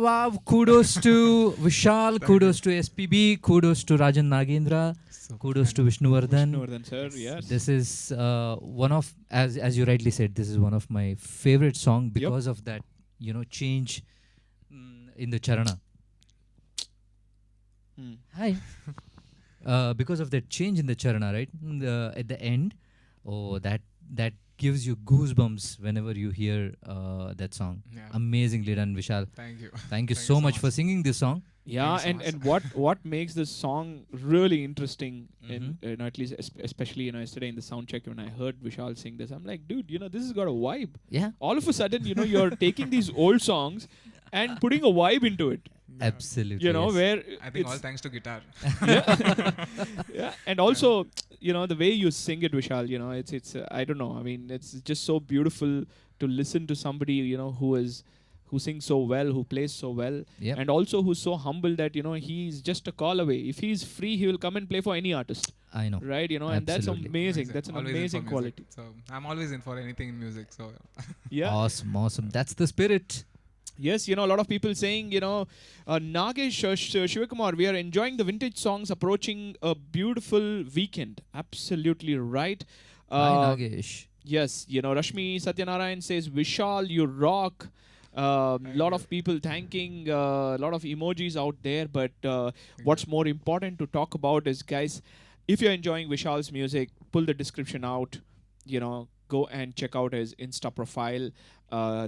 Wow. Kudos to Vishal, kudos to SPB, kudos to Rajan Nagendra, kudos to Vishnuvardhan. Vishnuvardhan sir, yes. This is one of, as you rightly said, this is one of my favorite song because of that, change in the charana. Hi. Because of that change in the charana, right? At the end, that gives you goosebumps whenever you hear that song. Yeah. Amazingly done, Vishal. Thank you so much for singing this song. Yeah, and what makes this song really interesting, and at least especially yesterday in the sound check when I heard Vishal sing this, I'm like, dude, this has got a vibe. Yeah. All of a sudden, you're taking these old songs and putting a vibe into it. Yeah. Absolutely. Where I think all thanks to guitar. Yeah, and also the way you sing it, Vishal, it's I don't know. I mean, it's just so beautiful to listen to somebody who sings so well, who plays so well, and also who's so humble that he's just a call away. If he's free, he will come and play for any artist. I know. Right? And that's amazing. That's an always amazing quality. So I'm always in for anything in music. So yeah. Awesome. That's the spirit. Yes, a lot of people saying, Nagesh Shivakumar, we are enjoying the vintage songs approaching a beautiful weekend. Absolutely right. Hi, Nagesh. Yes, Rashmi Satyanarayan says, Vishal, you rock. Lot of people thanking, a lot of emojis out there. But what's more important to talk about is, guys, if you're enjoying Vishal's music, pull the description out, go and check out his Insta profile.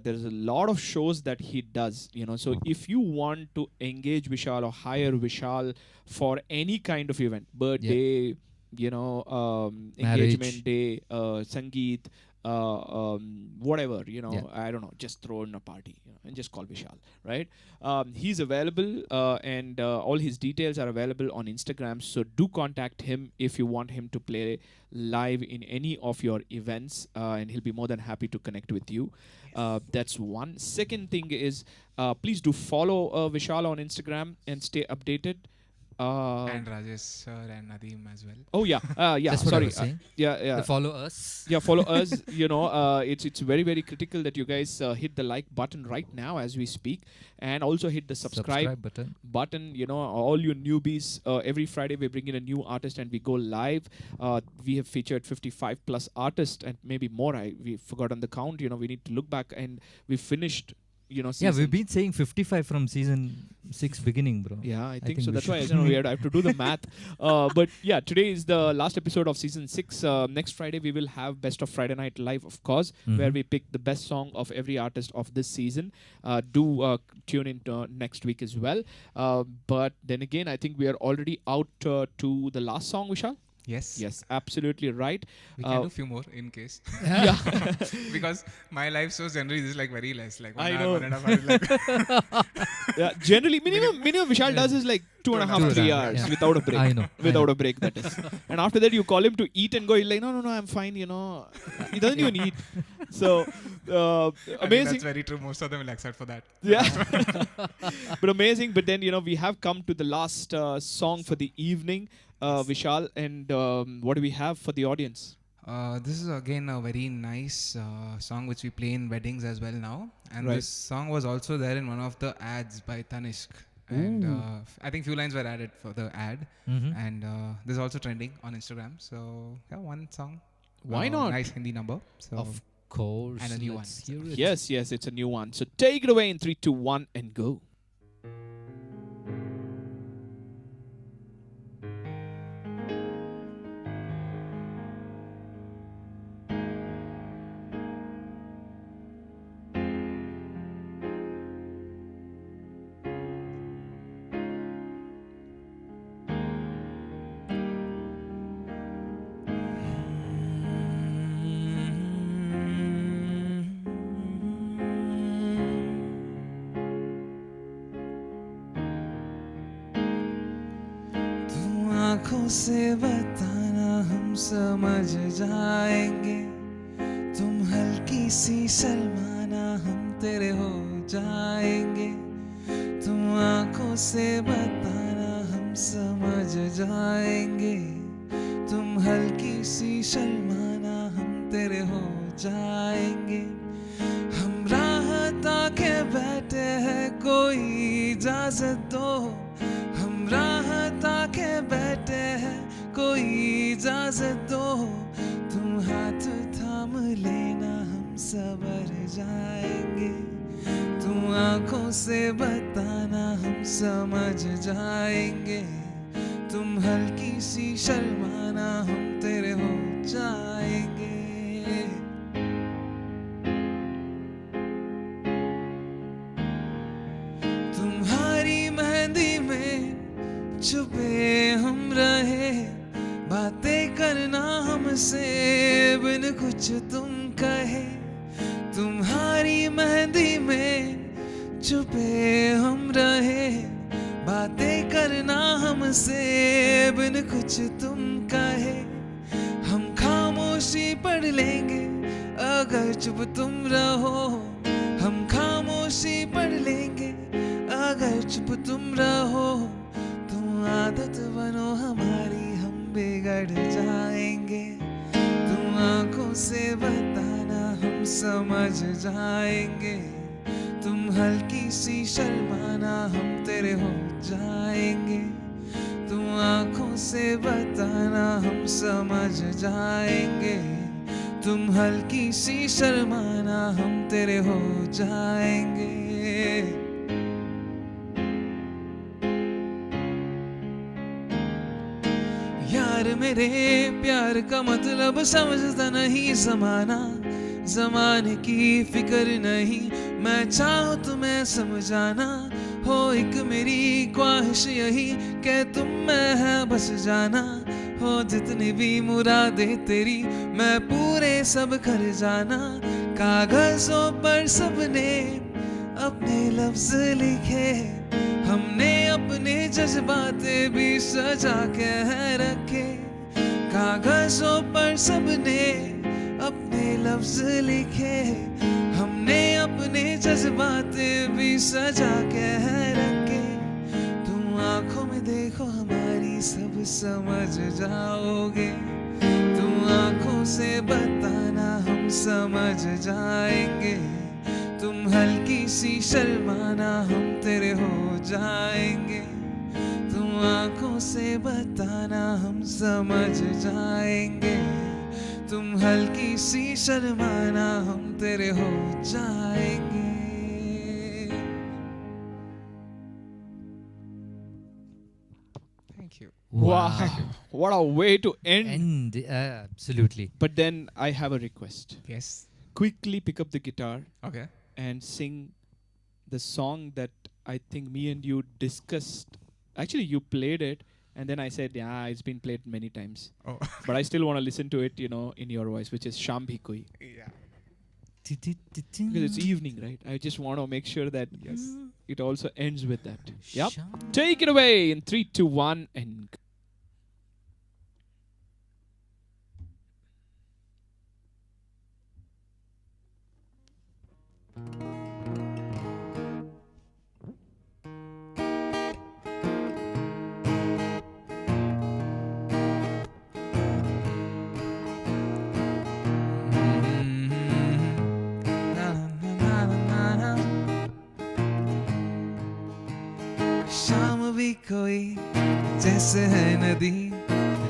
There's a lot of shows that he does, so if you want to engage Vishal or hire Vishal for any kind of event, birthday, engagement day, Sangeet, whatever, I don't know, just throw in a party, and just call Vishal, right? He's available, and all his details are available on Instagram, so do contact him if you want him to play live in any of your events, and he'll be more than happy to connect with you. That's one. Second thing is, please do follow Vishal on Instagram and stay updated. And Rajesh sir and Nadeem as well. Oh yeah, yeah. That's what I Sorry. was saying. Yeah. They follow us. Yeah, follow us. You know, it's very very critical that you guys hit the like button right now as we speak, and also hit the subscribe button. You know, all you newbies. Every Friday we bring in a new artist and we go live. We have featured 55 plus artists and maybe more. We forgotten the count. You know, we need to look back, and we finished. You know, yeah, we've been saying 55 from season 6 beginning, bro. Yeah, I think so. That's why I have to do the math. But yeah, today is the last episode of season 6. Next Friday we will have Best of Friday Night Live, of course, where we pick the best song of every artist of this season. Do tune in next week as well. But then again, I think we are already out to the last song, Vishal. Yes, absolutely right. We can do a few more in case. Yeah. Because my live shows generally is like very less. Like 1 I hour, know. 1.5 hours. Yeah, generally, minimum Vishal does is like 2.5, 3 hours without a break. I know. Without a break, that is. And after that, you call him to eat and go. He's like, no, I'm fine, you know. He doesn't even eat. So, amazing. That's very true. Most of them will accept for that. Yeah. But amazing. But then, you know, we have come to the last song for the evening, Vishal. And what do we have for the audience? This is again a very nice song which we play in weddings as well now. And Right. this song was also there in one of the ads by Tanishq. And I think few lines were added for the ad. And this is also trending on Instagram. So yeah, one song. Why not? Nice Hindi number. So Of course. And a new let's one. hear it. Yes, it's a new one. So take it away in 3, 2, 1 and go. आँखों से बताना हम समझ जाएंगे तुम हल्की सी शर्माना हम तेरे हो जाएंगे तुम आँखों से बताना हम समझ जाएंगे तुम हल्की सी शर्माना हम तेरे हो जाएंगे हम राह ताके बैठे हैं कोई इजाजत दो हम राह ताके बैठे हैं कोई इजाजत दो तुम हाथ थाम लेना हम सबर जाएंगे तुम आँखों से बताना हम समझ जाएंगे तुम हल्की सी शर्माना हम तेरे हो जाएंगे तुम्हारी मेहंदी में छुपे हम रहे बातें करना हमसे बिन कुछ तुम कहे तुम्हारी मेहंदी में छुपे हम रहे बातें करना हमसे बिन कुछ तुम कहे हम खामोशी पढ़ लेंगे अगर चुप तुम रहो हम खामोशी पढ़ लेंगे अगर चुप तुम रहो तुम आदत बनो हमारी हम बिगड़ जाएंगे तुम आँखों से बताना हम समझ जाएंगे तुम हल्की सी शर्माना हम तेरे हो जाएंगे तुम आँखों से बताना हम समझ जाएंगे तुम हल्की सी शर्माना हम तेरे हो जाएंगे यार मेरे प्यार का मतलब समझता नहीं ज़माना ज़माने की फिक्र नहीं मैं चाहूँ तुम्हें समझाना हो एक मेरी ख्वाहिश यही कि तुम में है बस जाना हो जितनी भी मुरादें तेरी मैं पूरे सब कर जाना कागज़ों पर सबने अपने लफ्ज़ लिखे हमने अपने जज्बाते भी सजा के रखे कागज़ों पर सबने अपने लफ्ज़ लिखे हमने अपने जज्बाते भी सजा के रखे तुम आंखों में देखो हमारी सब समझ जाओगे, तुम आंखों से बताना हम समझ जाएंगे, तुम हल्की सी शर्माना हम तेरे हो जाएंगे, तुम आंखों से बताना हम समझ जाएंगे, तुम हल्की सी शर्माना हम तेरे हो जाएंगे. Thank you. Wow. What a way to end. Absolutely. But then I have a request. Yes. Quickly pick up the guitar Okay. and sing the song that I think me and you discussed. Actually, you played it, and then I said, yeah, it's been played many times. Oh. But I still want to listen to it, you know, in your voice, which is Sham Bhi Koi. Yeah. Because it's evening, right? I just want to make sure that it also ends with that. Yep. Take it away in 3, 2, 1, and go. शाम भी कोई जैसे है नदी,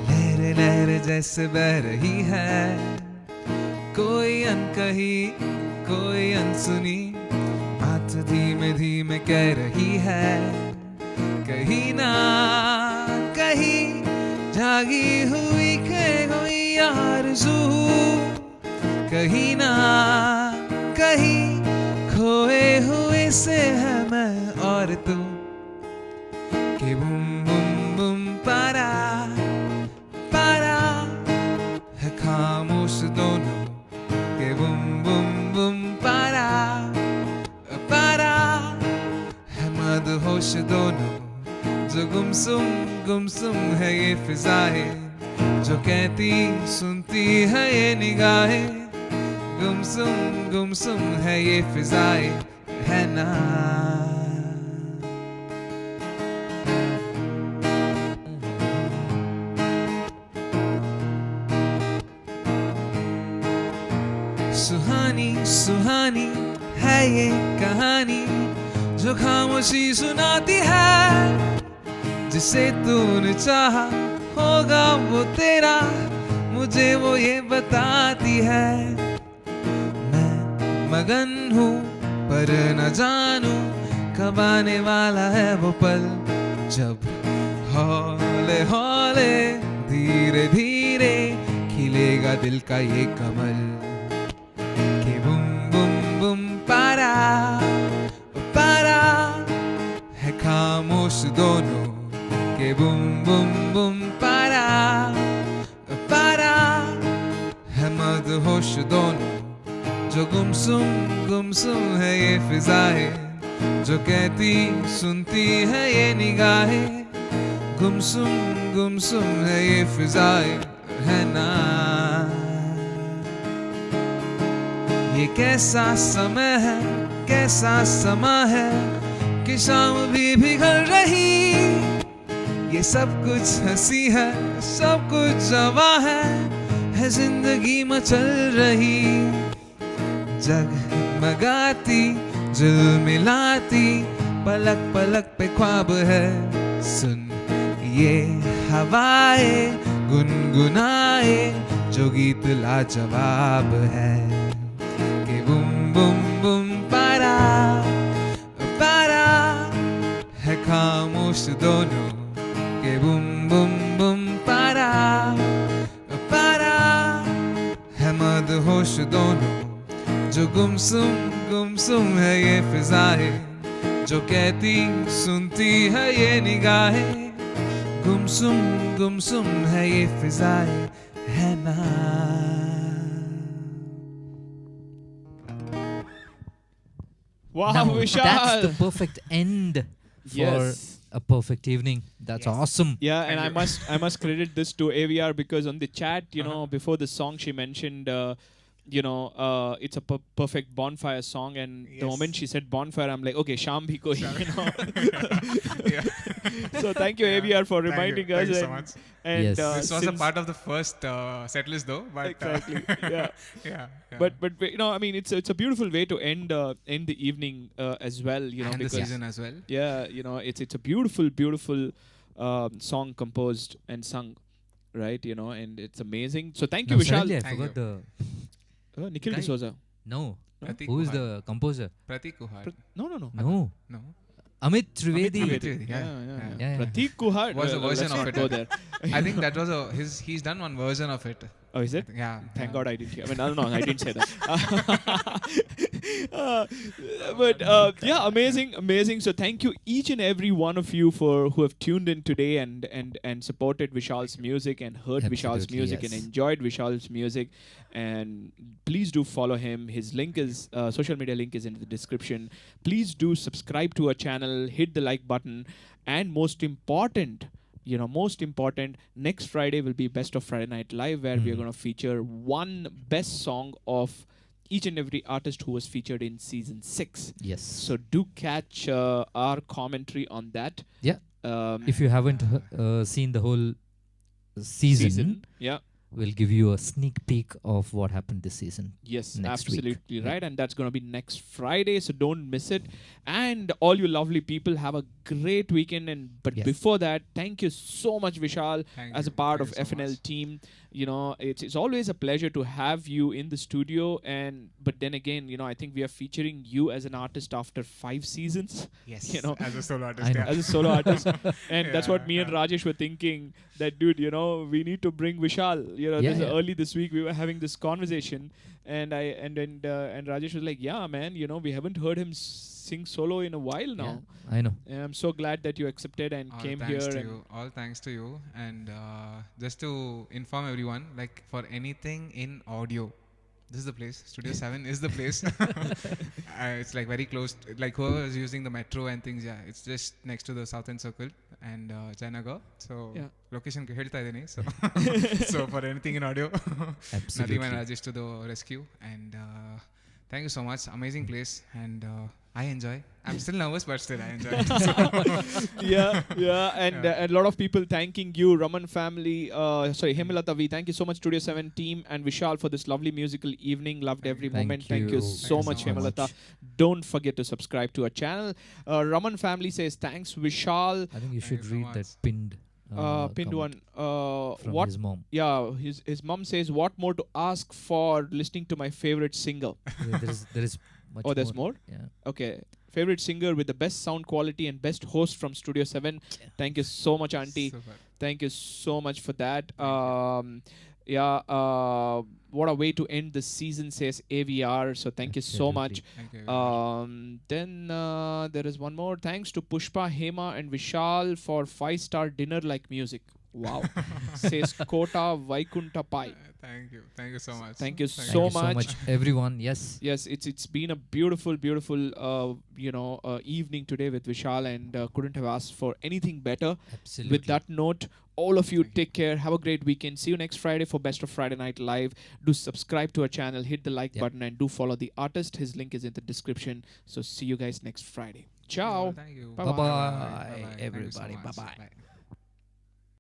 लहर लहर जैसे बह रही है, कोई अनकही कोई अनसुनी बात धीमे धीमे कह रही है, कहीं ना कहीं जागी हुई कोई आरज़ू, कहीं ना कहीं खोए हुए से है मैं और तू, के बुम बुम बुम पारा पारा है खामोश दोनों, के बुम बुम बुम पारा पारा है मदहोश दोनों, जो गुमसुम है ये फिजाएं, जो कहती सुनती है ये निगाहें, गुमसुम है ये फिजाएं, है ना. सुहानी सुहानी है ये कहानी, जो खामोशी सुनाती है, जिसे तूने चाहा होगा वो तेरा, मुझे वो ये बताती है, मैं मगन हूँ पर न जानूं कब आने वाला है वो पल, जब हौले हौले धीरे धीरे खिलेगा दिल का ये कमल, के बुम बुम बुम पारा पारा है खामोश दोनों, के बुम बुम बुम पारा पारा है मदहोश दोनों, जो गुमसुम है ये फिजाएं, जो कहती सुनती है ये निगाहें, गुमसुम है ये फिजाएं, है ना. ये कैसा समय है कैसा समा है कि शाम भी पिघल रही, ये सब कुछ हंसी है सब कुछ जवा है जिंदगी मचल रही, जगमगाती झिलमिलाती पलक पलक पे ख्वाब है, सुन ये हवाएं गुनगुनाए जो गीत लाजवाब है, के बुम बुम बुम पारा पारा है खामोश दोनों, के बुम बुम बुम पारा पारा है मदहोश दोनों, जो गुमसुम है ये फिजाएं, जो कहती सुनती है ये निगाहें, गुमसुम है ये फिजाएं, है ना. Wow, Now, Vishal. that's the perfect end for a perfect evening. That's awesome. Yeah, and I must credit this to AVR, because on the chat, you know, before the song she mentioned it's a perfect bonfire song. And the moment she said bonfire, I'm like, okay, Sham bhi koi, So thank you, AVR, for reminding us. Thank you so much. And Yes. This was a part of the first set list, though. But, exactly. Yeah. yeah. But I mean, it's a beautiful way to end the evening as well. And because the season as well. yeah, it's a beautiful song composed and sung, right? And it's amazing. So thank you, No, Vishal. suddenly I Thank forgot you. the Nikhil Guy. D'Souza. no. Pratik Who is Kuhar. the composer? Pratik Kuhar. No. No, No. Amit Trivedi. Trivedi. Yeah. Pratik Kuhar Was a version let's of not it. go there. I think that was he's done one version of it. Oh, is it? Yeah. Thank yeah. God I didn't hear. I mean, no, I didn't say that. But yeah, amazing. So thank you each and every one of you who have tuned in today and supported Vishal's music and heard Vishal's Absolutely, music yes. and enjoyed Vishal's music. And please do follow him. His link is social media link is in the description. Please do subscribe to our channel, hit the like button, and most important, next Friday will be Best of Friday Night Live, where we are going to feature one best song of each and every artist who was featured in season 6. Yes. So do catch our commentary on that. Yeah. Um, If you haven't seen the whole season, yeah. we'll give you a sneak peek of what happened this season. Yes, next week. absolutely right. And that's going to be next Friday, so don't miss it. And all you lovely people, have a great weekend. But Yes. before that, thank you so much, Vishal, Thank as a you. part Thank of you so FNL much. team. It's always a pleasure to have you in the studio. But then again, I think we are featuring you as an artist after 5 seasons. Yes. As a solo I artist. know. Yeah. a solo artist. And that's what Yeah, me and yeah. Rajesh were thinking, that dude, we need to bring Vishal. Early this week we were having this conversation, and Rajesh was like, yeah, man, we haven't heard him sing solo in a while now. I know. And I'm so glad that you accepted and All came thanks here. to And you. All thanks to you. And just to inform everyone, like for anything in audio, this is the place. Studio 7 is the place. It's like very close. Like whoever is using the metro and things, yeah, it's just next to the Southern Circle and Jayanagar. So Yeah. location ಹೇಳ್ತಾ ಇದೀನಿ. So so for anything in audio, Absolutely. Nadeem and Rajesh to the rescue. And thank you so much. Amazing place. And I enjoy. I'm still nervous, but still I enjoy it. and a lot of people thanking you, Raman family. Hemalata V. Thank you so much, Studio 7 team, and Vishal for this lovely musical evening. Loved every Thank moment. Thank you you. so Thank you much, so Hemalata. much. Don't forget to subscribe to our channel. Raman family says thanks, Vishal. I think you Thank should you so read much. that pinned Pinned comment one. from What? his mom. Yeah, his mom says, what more to ask for listening to my favorite singer? There is much Oh, there's more? Yeah. Okay. Favorite singer with the best sound quality and best host from Studio 7. Thank you so much, Auntie. Super. Thank you so much for that. What a way to end the season, says AVR. So thank you so much. Absolutely. Thank you very much. Then there is one more. Thanks to Pushpa, Hema, and Vishal for 5-star dinner like music. Wow. Says Kota Vaikunta Pai. Thank you. Thank you so much. Thank you Thank so you so much. much, everyone. Yes. Yes, it's been a beautiful evening today with Vishal, and couldn't have asked for anything better. Absolutely. With that note, all of you Thank you. take care. Have a great weekend. See you next Friday for Best of Friday Night Live. Do subscribe to our channel, hit the like button, and do follow the artist. His link is in the description. So see you guys next Friday. Ciao. Thank you. Bye-bye. Bye-bye, Bye-bye. Thank you so everybody. much. Bye-bye. Bye.